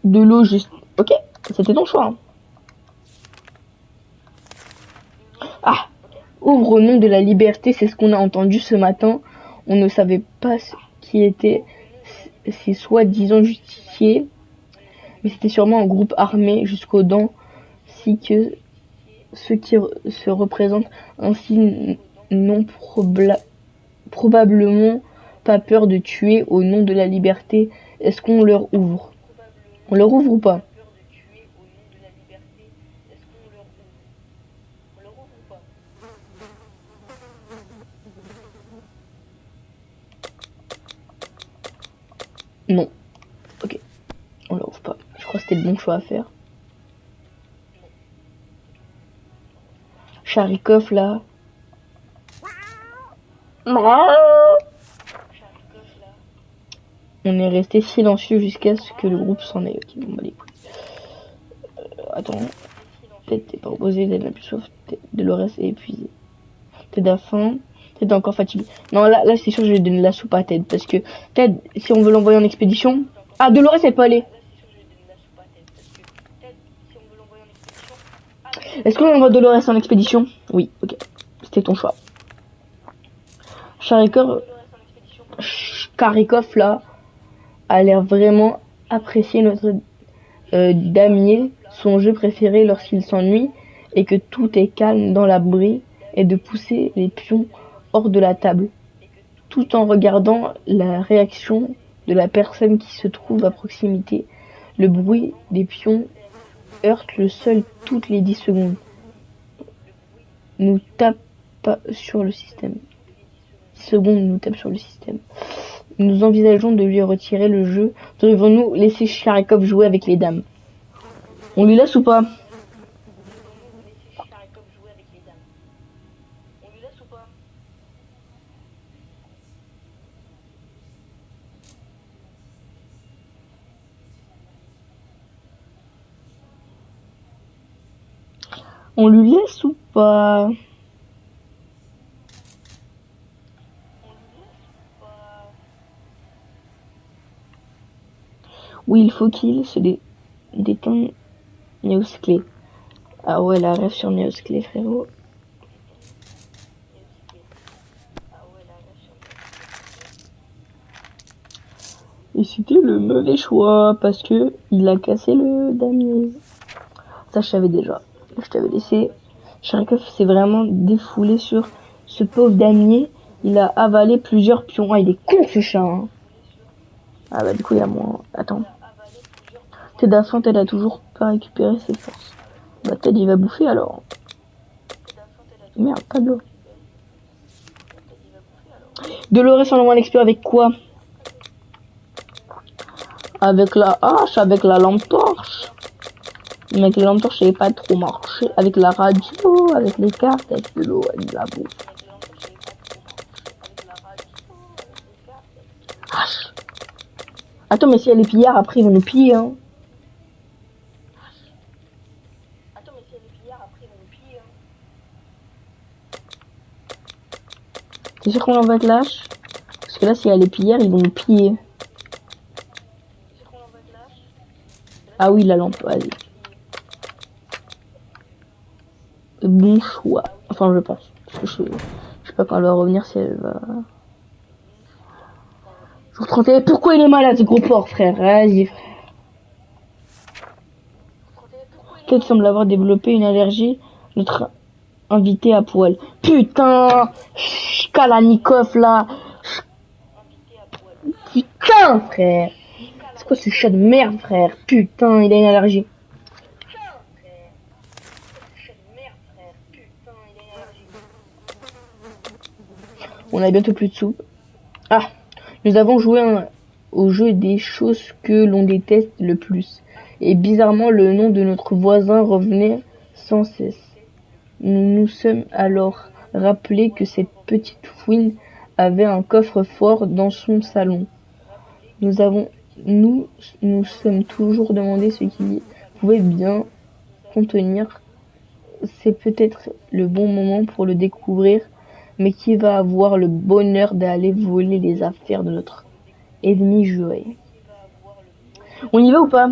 A: De l'eau juste. Ok, c'était ton choix. Hein. Ah, ouvre au nom de la liberté, c'est ce qu'on a entendu ce matin. On ne savait pas ce qui était ces soi-disant justiciers, mais c'était sûrement un groupe armé jusqu'aux dents, si que ceux qui se représentent ainsi n'ont probablement pas peur de tuer au nom de la liberté. Est-ce qu'on leur ouvre? On leur ouvre ou pas? Non. Ok. On leur ouvre pas. Je crois que c'était le bon choix à faire. Charikov là. On est resté silencieux jusqu'à ce que le groupe s'en aille. Ok, bon bah les couilles. Attends. Peut-être t'es pas reposé, t'es la plus soif, Dolores est épuisé. Ted a faim, Ted est encore fatigué. Non là c'est sûr je vais donner la soupe à Ted. Parce que Ted, si on veut l'envoyer en expédition. Ah Dolores elle peut aller. Est-ce qu'on envoie Dolores en expédition? Oui, ok. C'était ton choix. Karikov là a l'air vraiment apprécier notre damier, son jeu préféré lorsqu'il s'ennuie et que tout est calme dans l'abri, et de pousser les pions hors de la table, tout en regardant la réaction de la personne qui se trouve à proximité. Le bruit des pions heurte le sol toutes les 10 secondes. Nous tape sur le système. 10 secondes nous tape sur le système. Nous envisageons de lui retirer le jeu. Devons-nous laisser Charikov jouer avec les dames? On lui laisse ou pas? On lui laisse ou pas? Oui, il faut qu'il se détende Neosclé. Ah ouais, la rêve sur Neosclé, frérot. Et c'était le mauvais choix parce que il a cassé le damier. Ça, je savais déjà. Je t'avais laissé. Sharikov s'est vraiment défoulé sur ce pauvre damier. Il a avalé plusieurs pions. Ah, il est con ce chat. Hein. Ah bah du coup, il y a moins. Attends. Ted a faim, Ted a toujours pas récupéré ses forces. Bah Ted, il va bouffer alors. Merde, pas de l'eau. Dolores en l'expert avec quoi? Avec la hache, avec la lampe torche. Mais avec la lampe torche, j'avais pas trop marché. Avec la radio, avec les cartes, avec de l'eau, avec de la bouffe. Hache. Attends, mais si elle est pillards, après ils vont nous piller, hein. T'es sûr qu'on l'envoie de lâche? Parce que là, si elle est pillards, ils vont nous piller. Ah oui, la lampe, vas-y. Bon choix. Enfin, je pense. Parce que je sais pas quand elle va revenir, si elle va... Jour 31. Pourquoi il est malade, ce gros porc, frère? Vas-y, frère. Ted semble avoir développé une allergie. Notre invité à poil. Putain! Kalanikov, là! Putain, frère! C'est quoi ce chat de merde, frère? Putain, il a une allergie. On a bientôt plus de soupe. Ah! Nous avons joué au jeu des choses que l'on déteste le plus. Et bizarrement, le nom de notre voisin revenait sans cesse. Nous nous sommes alors rappelé que cette petite fouine avait un coffre-fort dans son salon. Nous sommes toujours demandé ce qui pouvait bien contenir. C'est peut-être le bon moment pour le découvrir, mais qui va avoir le bonheur d'aller voler les affaires de notre ennemi juré? On y va ou pas?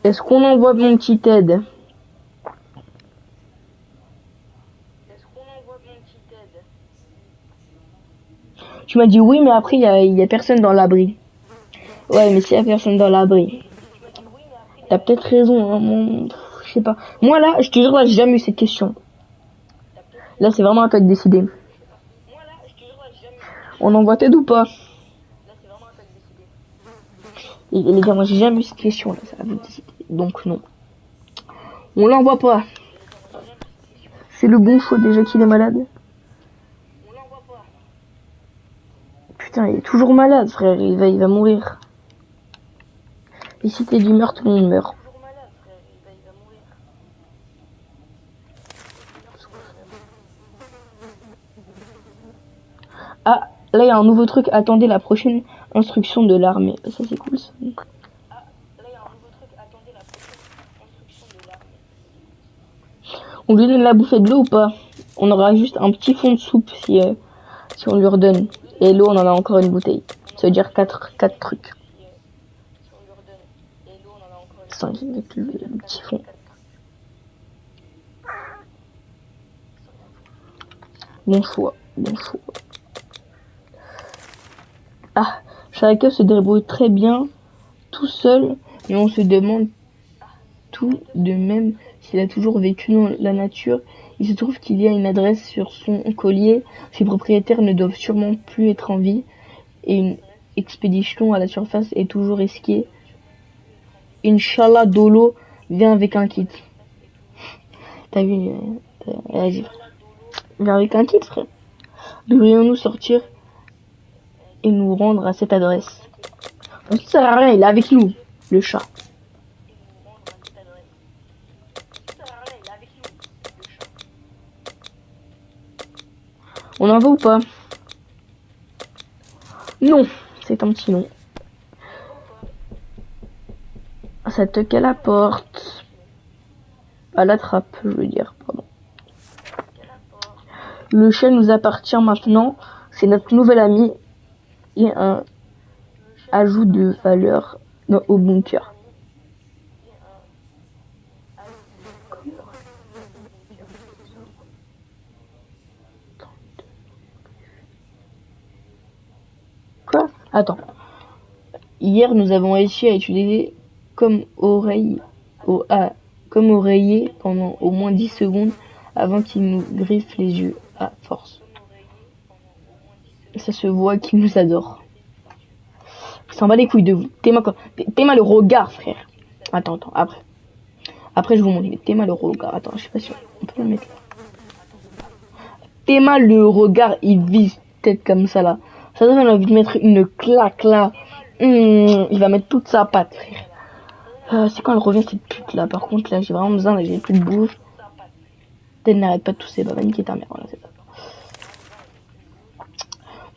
A: Est-ce qu'on envoie mon petit Ted? Tu m'as dit oui, mais après, il y a personne dans l'abri. Ouais, mais s'il y a personne dans l'abri. T'as peut-être raison, hein, je sais pas. Moi, là, je te jure, là, j'ai jamais eu cette question. Là, c'est vraiment à toi de décider. On envoie Ted ou pas? Et les gars, moi, j'ai jamais eu cette question, là, ça va vous décider. Donc, non. On l'envoie pas. C'est le bon choix, déjà qu'il est malade. Putain, il est toujours malade, frère. Il va mourir. Et si t'es du meurtre, tout le monde meurt. Ah, là, il y a un nouveau truc. Attendez la prochaine instruction de l'armée. Ça, c'est cool, ça. On lui donne la bouffée de l'eau ou pas? On aura juste un petit fond de soupe si on lui redonne. Et l'eau, on en a encore une bouteille. Ça veut dire 4 trucs. 5 avec le petit fond. Bon choix, bon choix. Ah, Sharikov se débrouille très bien tout seul, mais on se demande tout de même s'il a toujours vécu dans la nature. Il se trouve qu'il y a une adresse sur son collier. Ses propriétaires ne doivent sûrement plus être en vie. Et une expédition à la surface est toujours risquée. Inch'Allah, Dolo, Viens avec un kit. T'as vu vas-y. Viens avec un kit, frère. Devrions-nous sortir et nous rendre à cette adresse? On ne sert à rien, il est avec nous, le chat. On en va ou pas? Non, c'est un petit non. Ça toque à la porte. À la trappe, je veux dire, pardon. Le chat nous appartient maintenant. C'est notre nouvel ami et un ajout de valeur au bunker. Quoi? Attends. Hier, nous avons réussi à utiliser comme oreiller pendant au moins 10 secondes avant qu'il nous griffe les yeux à force. Ça se voit qu'il nous adore. Il s'en bat les couilles de vous. T'es-moi le regard, frère. Attends, après. Après, je vous montre. T'es-moi le regard. Attends, je sais pas si on peut le mettre là. T'es-moi le regard, il vise tête comme ça là. Ça donne envie de mettre une claque là. Il va mettre toute sa patte, frère. C'est quand elle revient cette pute là. Par contre, là, j'ai vraiment besoin, là, j'ai plus de bouffe. Elle n'arrête pas de tousser. Bah, va niquer ta mère. Voilà, c'est ça.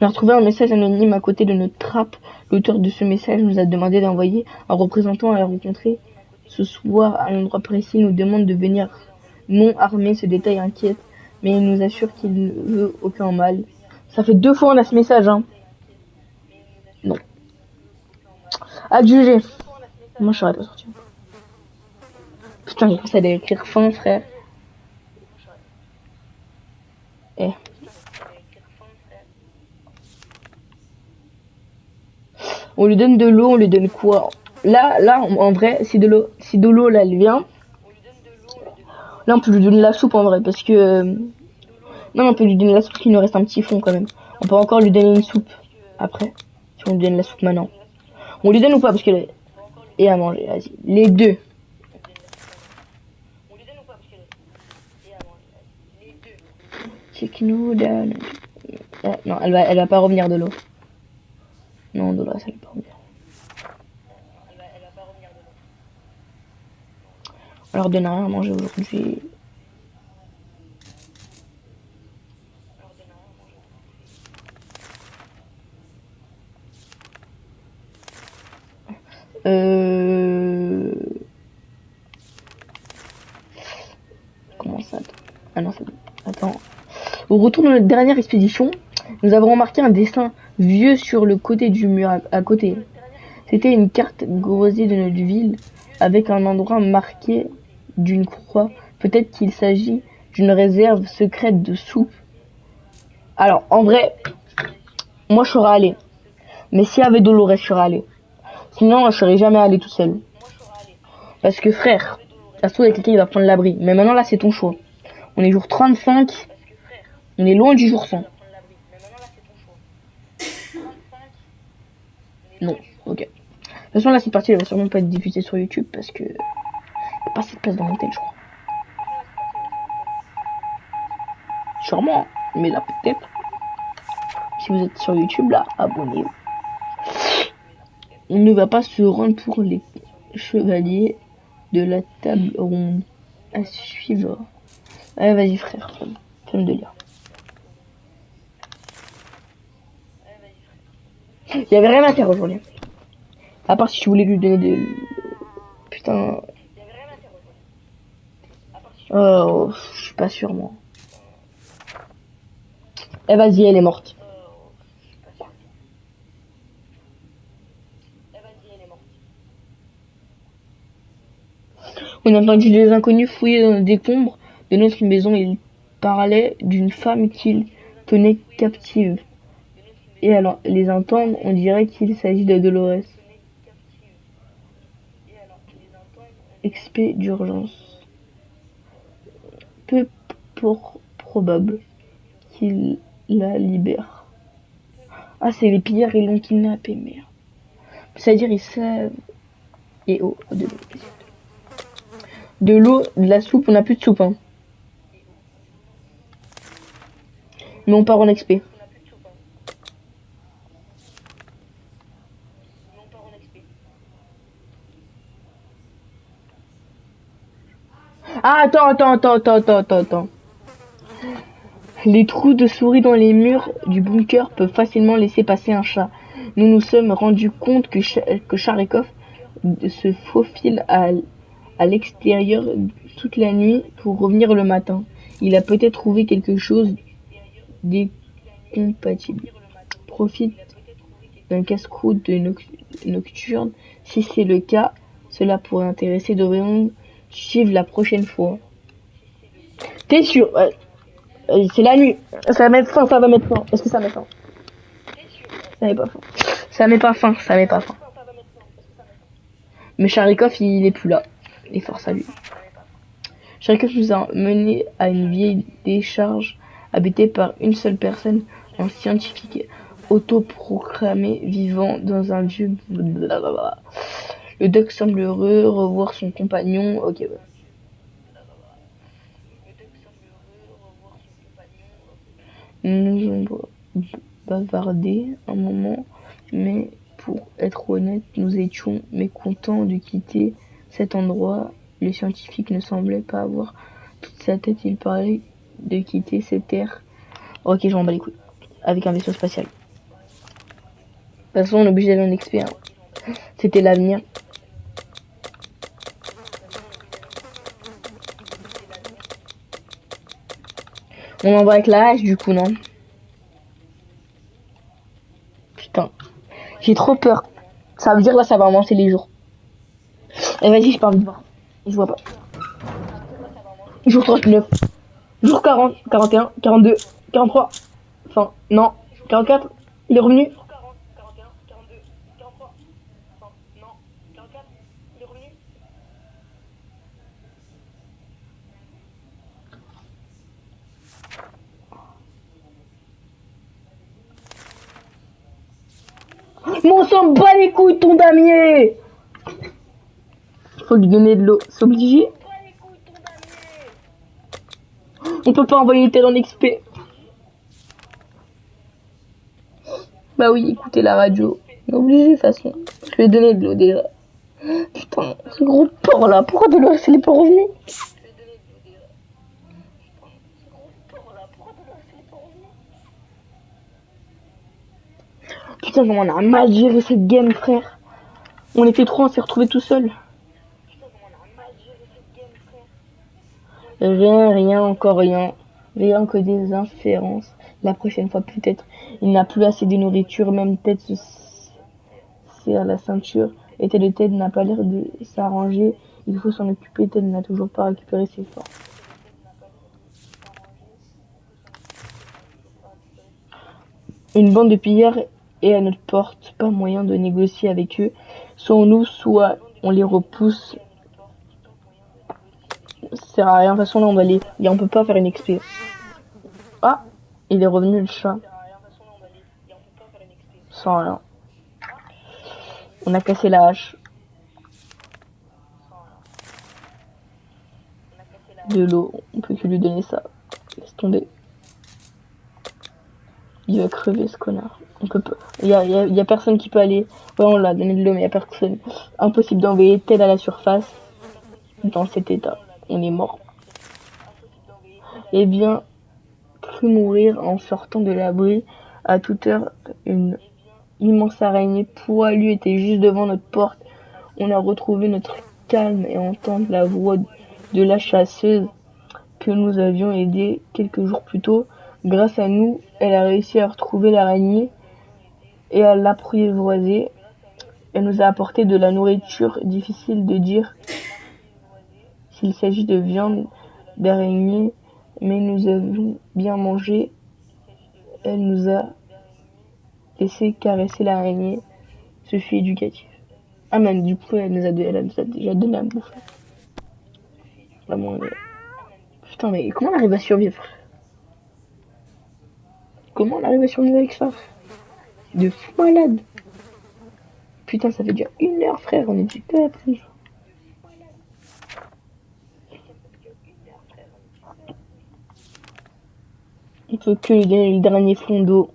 A: On a retrouvé un message anonyme à côté de notre trappe. L'auteur de ce message nous a demandé d'envoyer un représentant à la rencontrer ce soir à un endroit précis. Il nous demande de venir non armé. Ce détail inquiète, mais il nous assure qu'il ne veut aucun mal. Ça fait 2 fois on a ce message, hein. Non. À juger. Moi je serais pas sorti. Putain, j'ai pensé à écrire fin, frère. Eh. On lui donne de l'eau, on lui donne quoi? Là, en vrai, si de l'eau, là, elle vient. Là, on peut lui donner la soupe, en vrai, parce que... Non, on peut lui donner la soupe, il nous reste un petit fond, quand même. On peut encore lui donner une soupe, après. Si on lui donne la soupe maintenant. On lui donne ou pas? Parce que... Et à manger, vas-y. Les deux. Check-nous, là... non, elle va pas revenir de l'eau. Non, de là, ça va pas revenir. On leur donne rien à manger aujourd'hui. Comment ça? Ah non, ça... Attends. Au retour de notre dernière expédition, nous avons remarqué un dessin vieux sur le côté du mur à côté. C'était une carte grossière de notre ville avec un endroit marqué d'une croix. Peut-être qu'il s'agit d'une réserve secrète de soupe. Alors, en vrai, moi je serais allé. Mais s'il y avait Dolores, je serais allé. Sinon, je serais jamais allé tout seul. Parce que frère, ça se trouve, il y a quelqu'un qui va prendre l'abri. Mais maintenant, là, c'est ton choix. On est jour 35. On est loin du jour 100. Non, ok. De toute façon, là, cette partie, elle va sûrement pas être diffusée sur YouTube parce que... Il n'y a pas assez de place dans l'hôtel, je crois. Sûrement, mais là, peut-être. Si vous êtes sur YouTube, là, abonnez-vous. On ne va pas se rendre pour les chevaliers de la table ronde. À suivre. Allez, vas-y, frère. Fais-le délire. Il y avait rien à faire aujourd'hui. À part si tu voulais lui donner des... Putain. Oh, je suis pas sûr, moi. Eh, vas-y, elle est morte. On a entendu des inconnus fouiller dans les décombres de notre maison. Ils parlaient d'une femme qu'ils tenaient captive. Et alors, les entendre, on dirait qu'il s'agit de Dolores. XP d'urgence. Peu probable qu'il la libère. Ah, c'est les pillards, ils l'ont kidnappé, merde. C'est-à-dire, ils savent... Et oh, de De l'eau, de la soupe, on n'a plus de soupe, hein. Mais on part en XP. Ah, attends. Les trous de souris dans les murs du bunker peuvent facilement laisser passer un chat. Nous nous sommes rendus compte que Charikov se faufile à l'extérieur toute la nuit pour revenir le matin. Il a peut-être trouvé quelque chose d'incompatible. Profite d'un casse-croûte nocturne. Si c'est le cas, cela pourrait intéresser Dorian. Suivre la prochaine fois. T'es sûr? C'est la nuit. Ça va mettre fin, ça va mettre fin. Est-ce que ça met fin? Ça met pas fin. Ça met pas fin, ça met pas fin. Mais Charikov, il est plus là. Et force à lui. Charikov nous a mené à une vieille décharge habitée par une seule personne, un scientifique autoproclamé vivant dans un vieux... Blablabla. Le doc semble heureux revoir son compagnon. Ok, ouais. Nous avons bavardé un moment, mais pour être honnête, nous étions mécontents de quitter cet endroit. Le scientifique ne semblait pas avoir toute sa tête, il parlait de quitter cette terre. Ok, j'en bats les couilles. Avec un vaisseau spatial. De toute façon, on est obligé d'aller en XP. Hein. C'était l'avenir. On en va avec la hache du coup, non? Putain. J'ai trop peur. Ça veut dire là, ça va avancer les jours. Et vas-y, j'ai pas envie de voir. Je vois pas. Jour 39. Jour 40, 41, 42, 43. Enfin, non. 44. Il est revenu. Mais on s'en bat les couilles, ton damier. Faut lui donner de l'eau. C'est obligé. On peut pas envoyer tel en XP. Bah oui, écoutez la radio. On est obligé de toute façon. Je lui ai donné de l'eau déjà. Putain, ce gros porc là. Pourquoi de l'eau, il est pas revenu? Putain, comment on a mal géré cette game, frère. On était trois, on s'est retrouvé tout seul. Rien, encore rien. Rien que des inférences. La prochaine fois, peut-être. Il n'a plus assez de nourriture, même Ted se serre la ceinture. Et Ted n'a pas l'air de s'arranger. Il faut s'en occuper. Ted n'a toujours pas récupéré ses forces. Une bande de pillards est à notre porte. Pas moyen de négocier avec eux. Soit on nous, soit on les repousse. Ça sert à rien. De toute façon, là, on va aller. Et on peut pas faire une XP. Ah, il est revenu le chat. Sans rien. On a cassé la hache. De l'eau, on peut que lui donner ça. Laisse tomber. Il va crever ce connard. On peut pas. Il y a personne qui peut aller. Ouais, on l'a donné de l'eau, mais il y a personne. Impossible d'envoyer Ted à la surface dans cet état. On est mort. Eh bien, cru mourir en sortant de l'abri. À toute heure, une immense araignée poilue était juste devant notre porte. On a retrouvé notre calme et entendre la voix de la chasseuse que nous avions aidée quelques jours plus tôt. Grâce à nous, elle a réussi à retrouver l'araignée et à l'apprivoiser. Elle nous a apporté de la nourriture. Difficile de dire s'il s'agit de viande d'araignée, mais nous avons bien mangé. Elle nous a laissé caresser l'araignée. Ce fut éducatif. Ah, même du coup, elle nous a déjà donné à bouffer. Vraiment, putain, mais comment on arrive à survivre? Comment on arrive à survivre avec ça? De fou malade. Putain, ça fait déjà 1 heure, frère. On est du peu après. On peut que lui donner le dernier fond d'eau.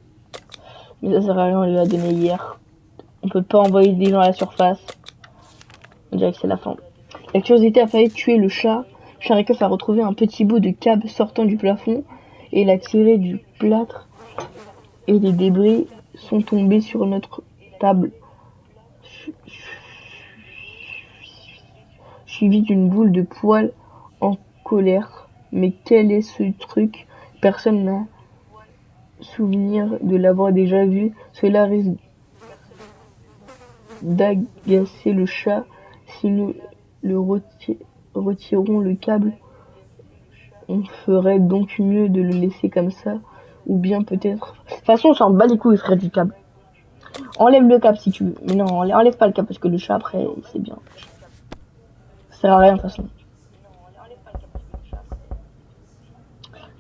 A: Mais ça sert à rien, on lui a donné hier. On peut pas envoyer des gens à la surface. On dirait que c'est la fin. La curiosité a failli tuer le chat. Sharikov a retrouvé un petit bout de câble sortant du plafond et l'a tiré du plâtre. Et les débris sont tombés sur notre table. Suivi d'une boule de poils en colère. Mais quel est ce truc? Personne n'a souvenir de l'avoir déjà vu. Cela risque d'agacer le chat si nous le retirons le câble. On ferait donc mieux de le laisser comme ça. Ou bien peut-être... De toute façon, on s'en bat les couilles, frère, du câble. Enlève le câble si tu veux. Mais non, enlève pas le câble parce que le chat, après, c'est bien. Ça sert à rien, de toute façon.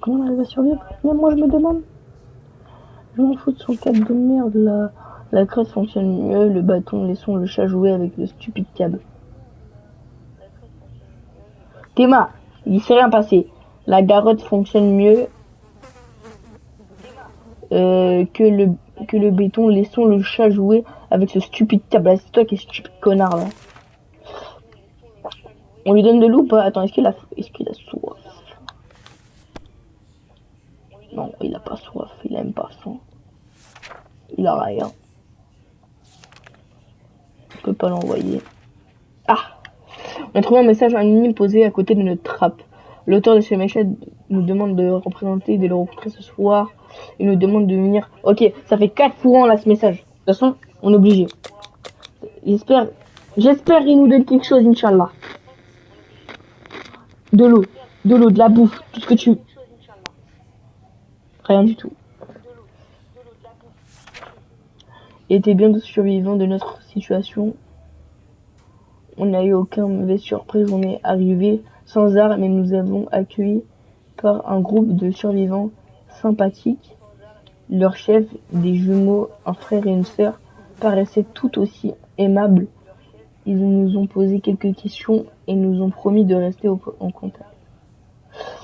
A: Comment on arrive à survivre? Même moi, je me demande. Je m'en fous de son câble de merde, là. La crête fonctionne mieux, le bâton, laissons le chat jouer avec le stupide câble. Théma, il s'est rien passé. La garotte fonctionne mieux que le béton, laissons le chat jouer avec ce stupide câble. C'est toi qui es stupide connard, là. On lui donne de l'eau ou pas? Attends, est-ce qu'il a soif? Non, il a pas soif, il aime pas faim. Il a rien. On peut pas l'envoyer. Ah! On a trouvé un message anonyme posé à côté de notre trappe. L'auteur de ce message nous demande de représenter, de le rencontrer ce soir. Il nous demande de venir. Ok, ça fait 4 fois là ce message. De toute façon, on est obligé. J'espère qu'il nous donne quelque chose, Inch'Allah. De l'eau, de la bouffe, tout ce que tu... Rien du tout. Il était bien de survivants de notre situation. On n'a eu aucune mauvaise surprise, on est arrivé sans armes et nous avons accueilli par un groupe de survivants sympathiques. Leur chef, des jumeaux, un frère et une sœur, paraissaient tout aussi aimables. Ils nous ont posé quelques questions et nous ont promis de rester en contact.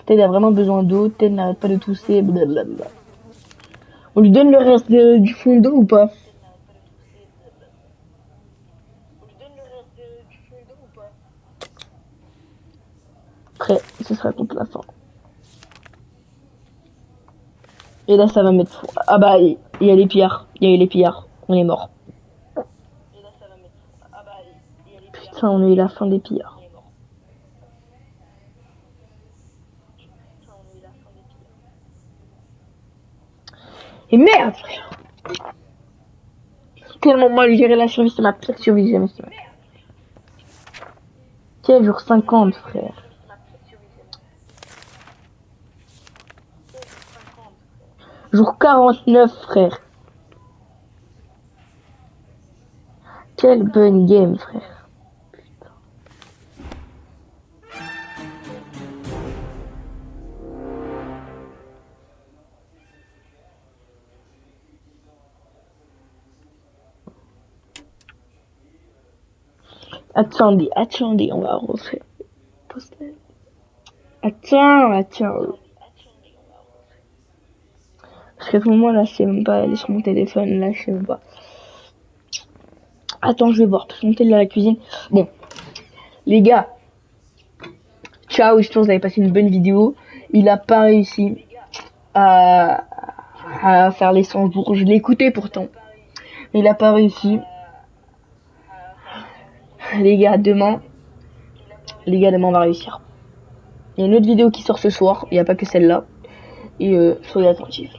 A: Ted a vraiment besoin d'eau, Ted n'arrête pas de tousser, blablabla. On lui donne le reste du fond d'eau ou pas? Après, ce sera contre la fin. Et là, ça va mettre... Ah bah, il y a les pillards. Il y a eu les pillards. On est mort. Putain, on a eu la fin des pillards. Et merde, frère. Tellement mal géré la survie, c'est ma pire survie jamais. Quel jour 50, frère. Jour 49, frère. Quelle bonne game, frère. Putain. Attendez, on va rentrer. Attends. Parce qu'à ce moment là, je sais même pas aller sur mon téléphone, là, je sais même pas. Attends, je vais voir, parce que mon téléphone à la cuisine. Bon, les gars, ciao, je pense que vous avez passé une bonne vidéo. Il a pas réussi à faire les 100 jours. Je l'ai écouté pourtant. Mais il a pas réussi. Les gars, demain, on va réussir. Il y a une autre vidéo qui sort ce soir. Il n'y a pas que celle-là. Et soyez attentifs.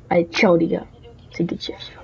A: Allez, ciao les gars. C'était Chef.